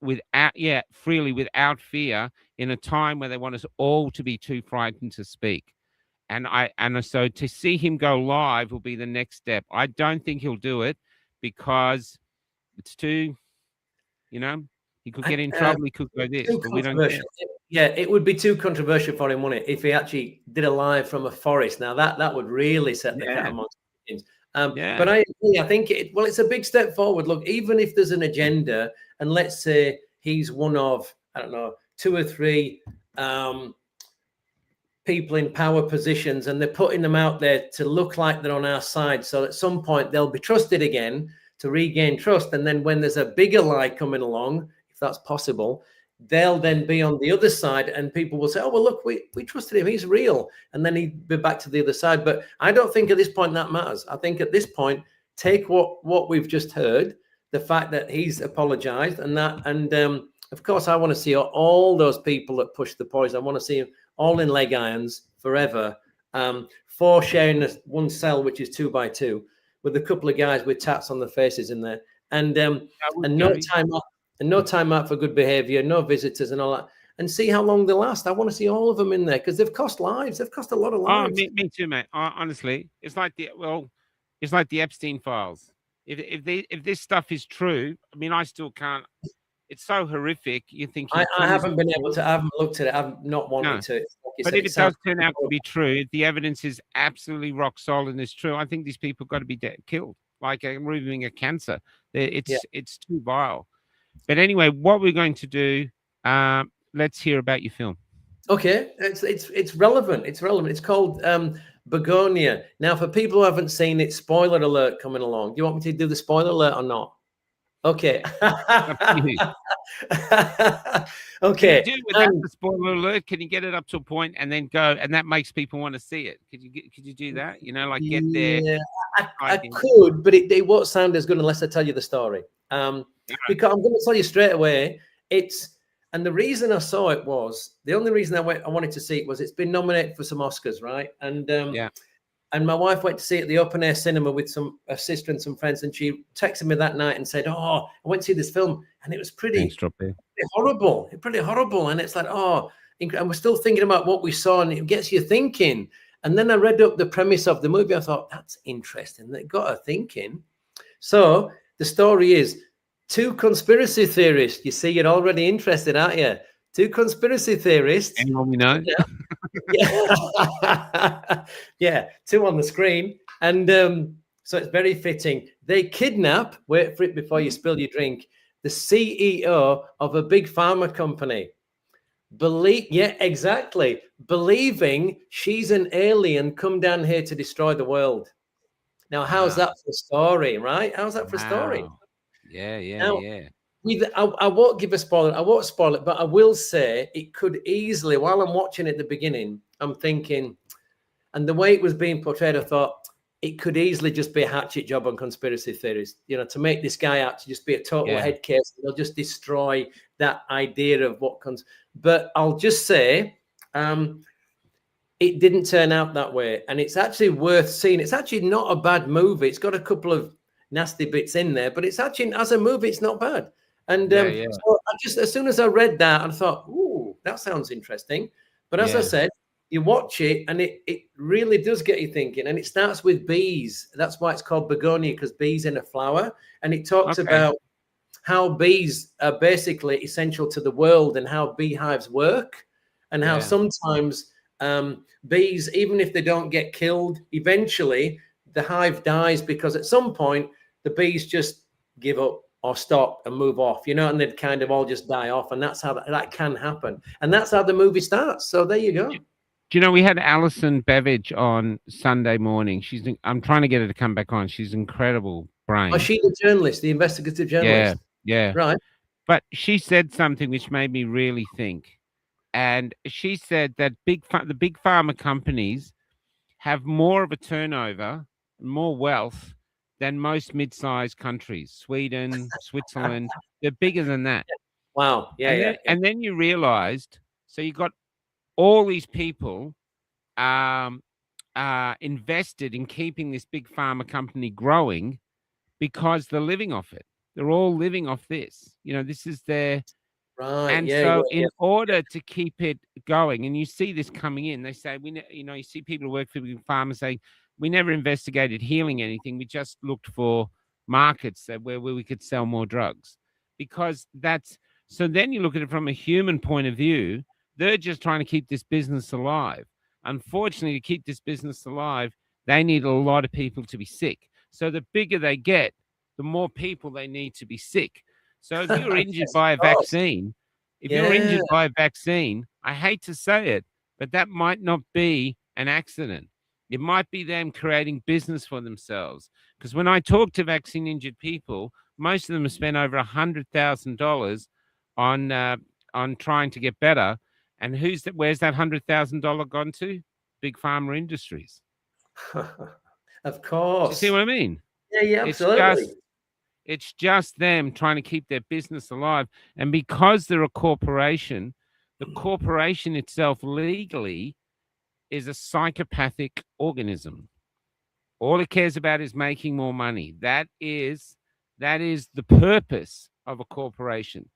freely without fear in a time where they want us all to be too frightened to speak. And so to see him go live will be the next step. I don't think he'll do it because it's too, he could get in trouble. He could go this, but we don't care. Yeah, it would be too controversial for him, wouldn't it, if he actually did a live from a forest? Now that would really set the cat amongst things. But I agree. I think it's a big step forward. Look, even if there's an agenda, and let's say he's one of, I don't know, 2 or 3 people in power positions, and they're putting them out there to look like they're on our side, so at some point they'll be trusted again to regain trust. And then when there's a bigger lie coming along, if that's possible, they'll then be on the other side, and people will say, oh, well, look, we trusted him, he's real. And then he'd be back to the other side. But I don't think at this point that matters. I think at this point, take what we've just heard, the fact that he's apologized, and of course, I want to see all those people that push the poison. I want to see them all in leg irons forever, 4 sharing one cell, which is 2 by 2, with a couple of guys with tats on their faces in there, and no time out for good behavior, no visitors and all that, and see how long they last. I want to see all of them in there because they've cost lives. They've cost a lot of lives. Oh, me too, mate. Honestly, it's like the Epstein files. If this stuff is true, I mean, I still can't. It's so horrific. You think I haven't been able to. I haven't looked at it. I've not wanted to. But if it does turn out to be true, if the evidence is absolutely rock solid and is true, I think these people got to be killed, like removing a cancer. It's too vile. But anyway, what we're going to do, let's hear about your film. Okay, it's relevant. It's relevant. It's called Begonia. Now, for people who haven't seen it, spoiler alert coming along. Do you want me to do the spoiler alert or not? Okay. Okay. Can you do without the spoiler alert? Can you get it up to a point and then go, and that makes people want to see it? Could you do that? Like get there. Yeah, I could, but it won't sound as good unless I tell you the story. Because I'm going to tell you straight away. And the reason I saw it was, the only reason I wanted to see it was it's been nominated for some Oscars, right? And my wife went to see it at the open air cinema with a sister and some friends, and she texted me that night and said, "Oh, I went to see this film, and it was pretty horrible, pretty horrible." And it's like, and we're still thinking about what we saw, and it gets you thinking. And then I read up the premise of the movie. I thought, that's interesting. That got her thinking. So the story is 2 conspiracy theorists. You see, you're already interested, aren't you? 2 conspiracy theorists. Anyone we know? Yeah, 2 on the screen. And so it's very fitting. They kidnap, wait for it before you spill your drink, the CEO of a big pharma company. Exactly. Believing she's an alien come down here to destroy the world. Now, how's that for a story, right? How's that for a story? Yeah. I won't give a spoiler. I won't spoil it, but I will say it could easily, while I'm watching it at the beginning, I'm thinking, and the way it was being portrayed, I thought it could easily just be a hatchet job on conspiracy theories, to make this guy out to just be a total head case. They'll just destroy that idea of what comes. But I'll just say, it didn't turn out that way. And it's actually worth seeing. It's actually not a bad movie. It's got a couple of nasty bits in there, but it's actually, as a movie, it's not bad. And so I just, as soon as I read that, I thought, ooh, that sounds interesting. But as I said, you watch it and it really does get you thinking. And it starts with bees. That's why it's called Begonia, because bees in a flower. And it talks about how bees are basically essential to the world and how beehives work, and how sometimes bees, even if they don't get killed, eventually the hive dies because at some point the bees just give up or stop and move off, and they'd kind of all just die off. And that's how that can happen. And that's how the movie starts. So there you go. Do you know, we had Alison Beveridge on Sunday morning. I'm trying to get her to come back on. She's incredible brain. Oh, she's the journalist, the investigative journalist. Yeah. Right. But she said something which made me really think. And she said that the big pharma companies have more of a turnover, more wealth than most mid-sized countries. Sweden, Switzerland, they're bigger than that. Wow. Yeah, yeah, yeah. And then you realized, so you got all these people invested in keeping this big pharma company growing because they're living off it. They're all living off this. You know, this is their. Right. And Yeah, so, yeah, in order to keep it going, and you see this coming in, they say, you see people who work for big pharma saying, we never investigated healing anything. We just looked for markets where we could sell more drugs, because that's. So then you look at it from a human point of view. They're just trying to keep this business alive. Unfortunately, to keep this business alive, they need a lot of people to be sick. So the bigger they get, the more people they need to be sick. So if you're injured Yes, by a of course. vaccine, Yeah. I hate to say it, but that might not be an accident. It might be them creating business for themselves. Because when I talk to vaccine injured people, most of them have spent over $100,000 on trying to get better. And where's that $100,000 gone to? Big pharma industries. Of Do course. you see what I mean? Yeah, yeah, absolutely. It's just them trying to keep their business alive. And because they're a corporation, the corporation itself legally is a psychopathic organism. All it cares about is making more money. That is the purpose of a corporation.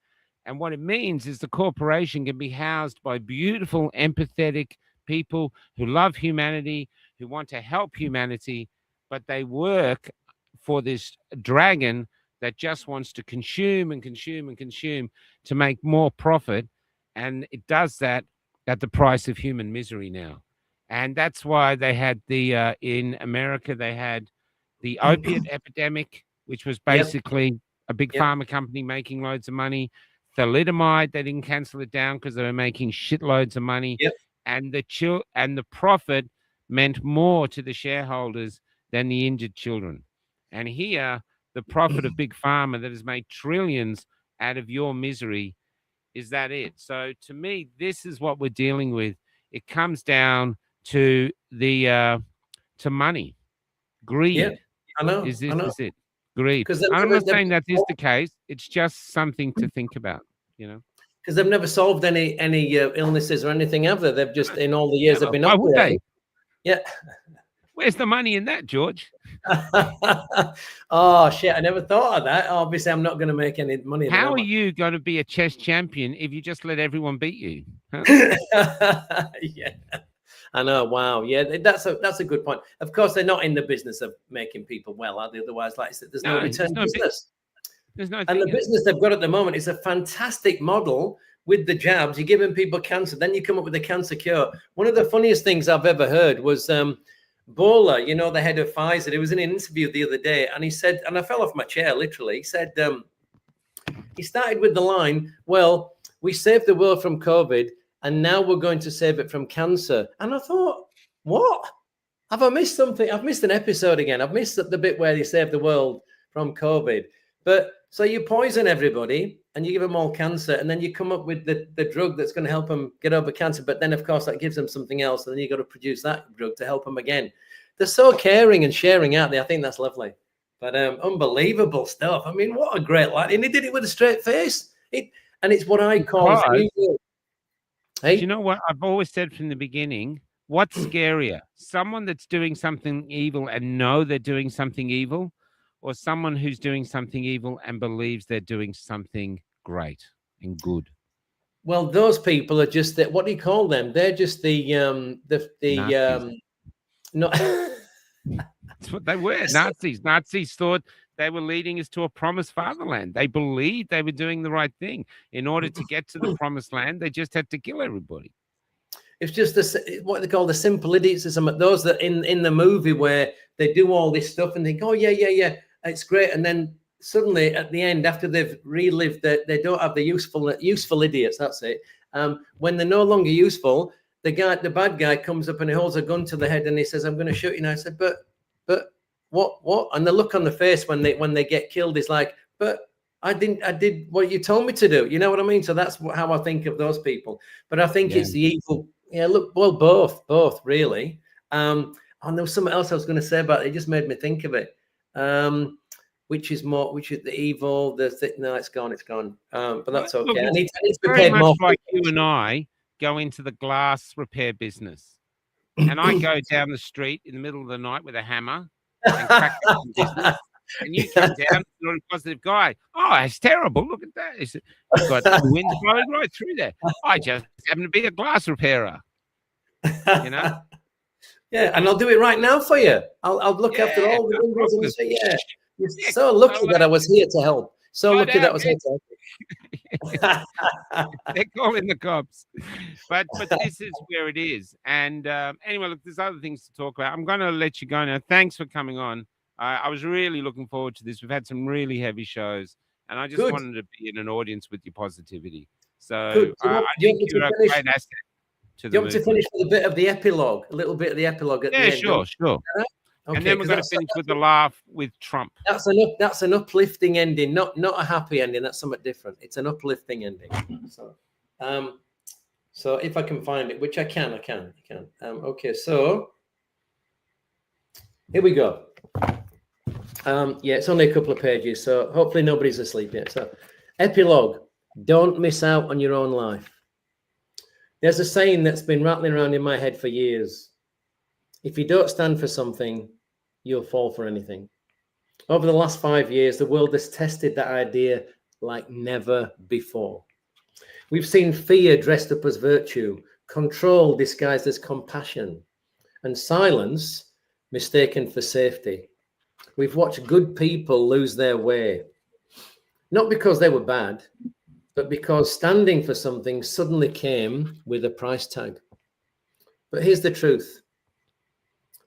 And what it means is the corporation can be housed by beautiful, empathetic people who love humanity, who want to help humanity, but they work for this dragon that just wants to consume and consume and consume to make more profit. And it does that at the price of human misery now. And that's why they had in America, they had the opiate epidemic, which was basically a big pharma company making loads of money. Thalidomide, they didn't cancel it down because they were making shitloads of money. And the profit meant more to the shareholders than the injured children. And here, the profit of big pharma that has made trillions out of your misery, is that it? So to me, this is what we're dealing with. It comes down to to money, greed. Yeah, I know. Is know. it? Greed. I'm not saying that is the case. It's just something to think about, you know. Because they've never solved any illnesses or anything, have they? They've just, in all the years they've been Why would they? Yeah. Where's the money in that, George? Oh shit! I never thought of that. Obviously, I'm not going to make any money. How are you going to be a chess champion if you just let everyone beat you? Huh? Yeah, I know. Wow. Yeah, that's a good point. Of course, they're not in the business of making people well, are they? Otherwise, like I said, there's no return business. There's no. And the business they've got at the moment is a fantastic model with the jabs. You're giving people cancer, then you come up with a cancer cure. One of the funniest things I've ever heard was Bola, you know, the head of Pfizer. He was in an interview the other day, and he said, and I fell off my chair literally. He said, he started with the line, "Well, we saved the world from COVID, and now we're going to save it from cancer." And I thought, what? Have I missed something? I've missed an episode again. I've missed the bit where they saved the world from COVID. But so you poison everybody and you give them all cancer, and then you come up with the drug that's going to help them get over cancer. But then, of course, that gives them something else. And then you got to produce that drug to help them again. They're so caring and sharing out there. I think that's lovely. But unbelievable stuff. I mean, what a great lad. And he did it with a straight face. And it's what I call... Hey? Do you know what I've always said from the beginning? What's scarier? Someone that's doing something evil and know they're doing something evil, or someone who's doing something evil and believes they're doing something great and good? Well, those people are just that. What do you call them? They're just no. That's what they were. Nazis. Nazis thought they were leading us to a promised fatherland. They believed they were doing the right thing. In order to get to the promised land, they just had to kill everybody. It's just what they call the simple idiotism. Those that in the movie where they do all this stuff and they go, yeah, it's great. And then suddenly at the end, after they've relived that, they don't have the useful idiots. That's it. When they're no longer useful, the bad guy comes up and he holds a gun to the head and he says, "I'm going to shoot you." And I said, but what? And the look on the face when they get killed is like, but I did what you told me to do. You know what I mean? So that's how I think of those people. But I think it's the evil. Yeah, look, well, both really. And there was something else I was going to say about it. It just made me think of it. Which is the evil? No, it's gone. It's gone. But that's Look, okay. I need to be very paid much more. like you and I go into the glass repair business, and I go down the street in the middle of the night with a hammer and crack up some business. And you come down, you're a positive guy. Oh, it's terrible. Look at that. You've got the wind blowing right through there. I just happen to be a glass repairer. You know? Yeah, and I'll do it right now for you. I'll look after all the windows and say, yeah. You're so lucky that I was here to help. So lucky that I was here to help. They're calling the cops. But this is where it is. And anyway, look, there's other things to talk about. I'm going to let you go now. Thanks for coming on. I was really looking forward to this. We've had some really heavy shows, and I just wanted to be in an audience with your positivity. So I think you're a great asset to the Do you want to finish with a bit of the epilogue? A little bit of the epilogue at the end? Sure. Okay, and then we're going to finish with a laugh with Trump. That's an uplifting ending, not a happy ending. That's something different. It's an uplifting ending. So if I can find it, which I can. Okay, so here we go. It's only a couple of pages, so hopefully nobody's asleep yet. So, epilogue: don't miss out on your own life. There's a saying that's been rattling around in my head for years. If you don't stand for something, you'll fall for anything. Over the last 5 years, the world has tested that idea like never before. We've seen fear dressed up as virtue, control disguised as compassion, and silence mistaken for safety. We've watched good people lose their way, not because they were bad, but because standing for something suddenly came with a price tag. But here's the truth.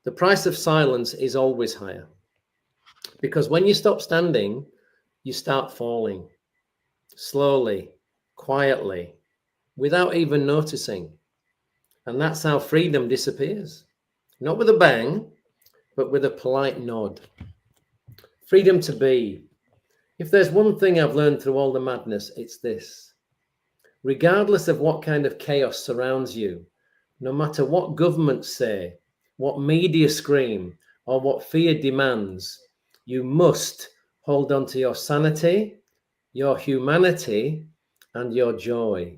The price of silence is always higher, because when you stop standing, you start falling slowly, quietly, without even noticing. And that's how freedom disappears. Not with a bang, but with a polite nod. Freedom to be. If there's one thing I've learned through all the madness, it's this. Regardless of what kind of chaos surrounds you, no matter what governments say, what media scream, or what fear demands, you must hold on to your sanity, your humanity, and your joy.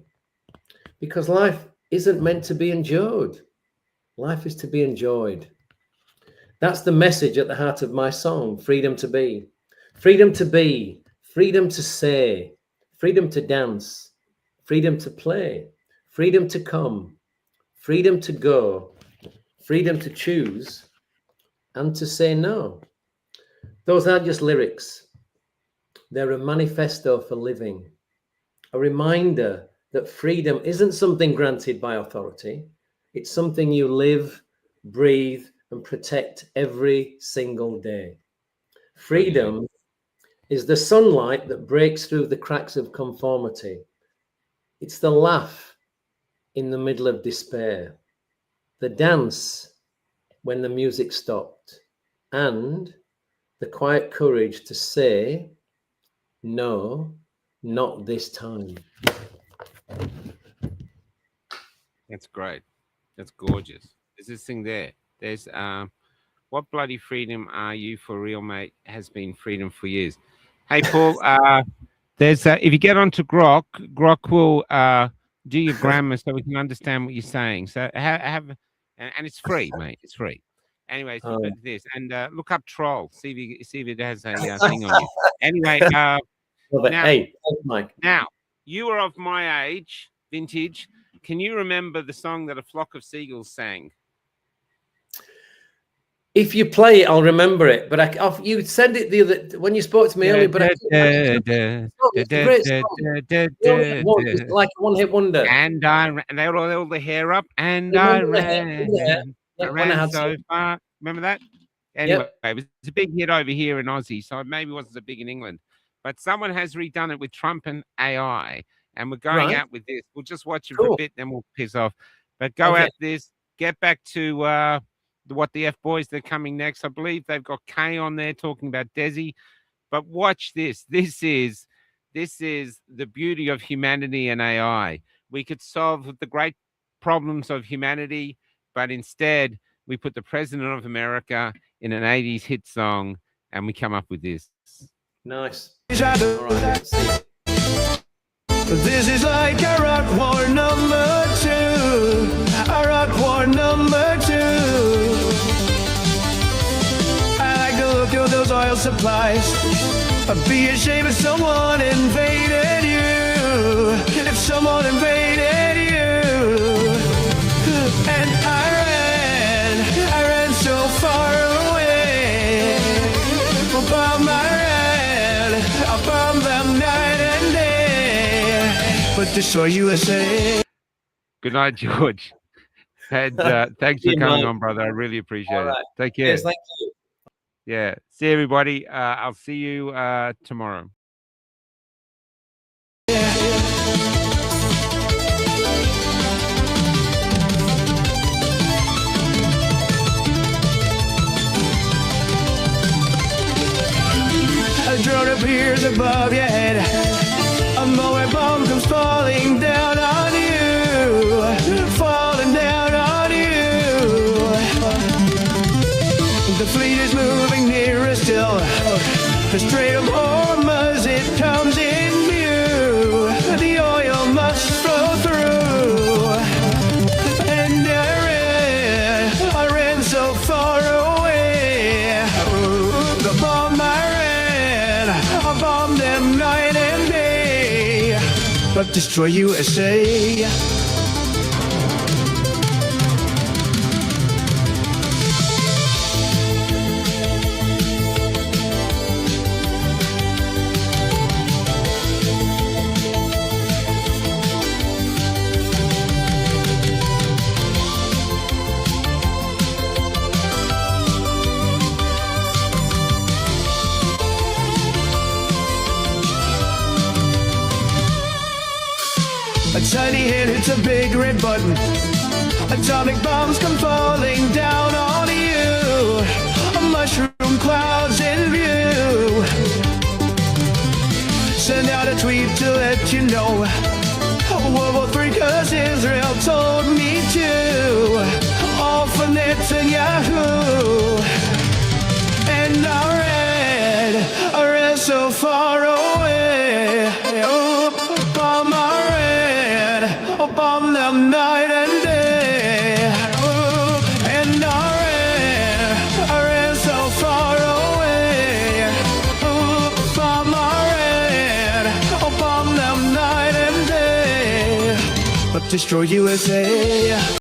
Because life isn't meant to be endured. Life is to be enjoyed. That's the message at the heart of my song, Freedom to Be. Freedom to be, freedom to say, freedom to dance, freedom to play, freedom to come, freedom to go, freedom to choose, and to say no. Those aren't just lyrics. They're a manifesto for living, a reminder that freedom isn't something granted by authority. It's something you live, breathe, and protect every single day. Freedom is the sunlight that breaks through the cracks of conformity. It's the laugh in the middle of despair, the dance when the music stopped, and the quiet courage to say, no, not this time. That's great. That's gorgeous. There's this thing there. There's what bloody freedom are you for real, mate? Has been freedom for years. Hey, Paul. There's if you get onto Grok will do your grammar so we can understand what you're saying. So have and it's free, mate. It's free. Anyways, this and look up troll. See if it has a thing on you. Anyway, now, hey, Mike. Now you are of my age, vintage. Can you remember the song that a flock of seagulls sang? If you play it, I'll remember it. But you said it the other when you spoke to me earlier. But it's a great song. It's like a one-hit wonder. And they all the hair up, and I ran so far. Remember that? Anyway, it was a big hit over here in Aussie, so maybe it wasn't so big in England. But someone has redone it with Trump and AI, and we're going out with this. We'll just watch it for a bit, then we'll piss off. But go out this. Get back to what the F boys, they're coming next. I believe they've got Kay on there talking about Desi. But watch this. This is the beauty of humanity and AI. We could solve the great problems of humanity, but instead we put the president of America in an 80s hit song and we come up with this. Nice. All right, let's see. This is like a rock war number 2. A rock war number 2. I like to look at those oil supplies. I'd be ashamed if someone invaded you. If someone invaded you. And I ran so far away. Above my ran, above them night and day. But destroy USA. Good night, George. And thanks for coming on, brother. I really appreciate it. Take care. Yes, thank you. Yeah. See everybody. I'll see you tomorrow. A drone appears above your head. A mower bomb comes falling down on you. Falling down on you. The fleet is moving nearer still. The Strait of Hormuz, it comes in view. The oil must flow through. And I ran so far away. The bomb I bombed them night and day. But destroy USA. A tiny hand hits a big red button. Atomic bombs come falling down on you. Mushroom clouds in view. Send out a tweet to let you know. World War III, 'cause Israel told me to. All for Netanyahu. And I ran so far away. Bomb bomb them night and day. And I ran so far away. Bomb bomb them night and day. But destroy USA.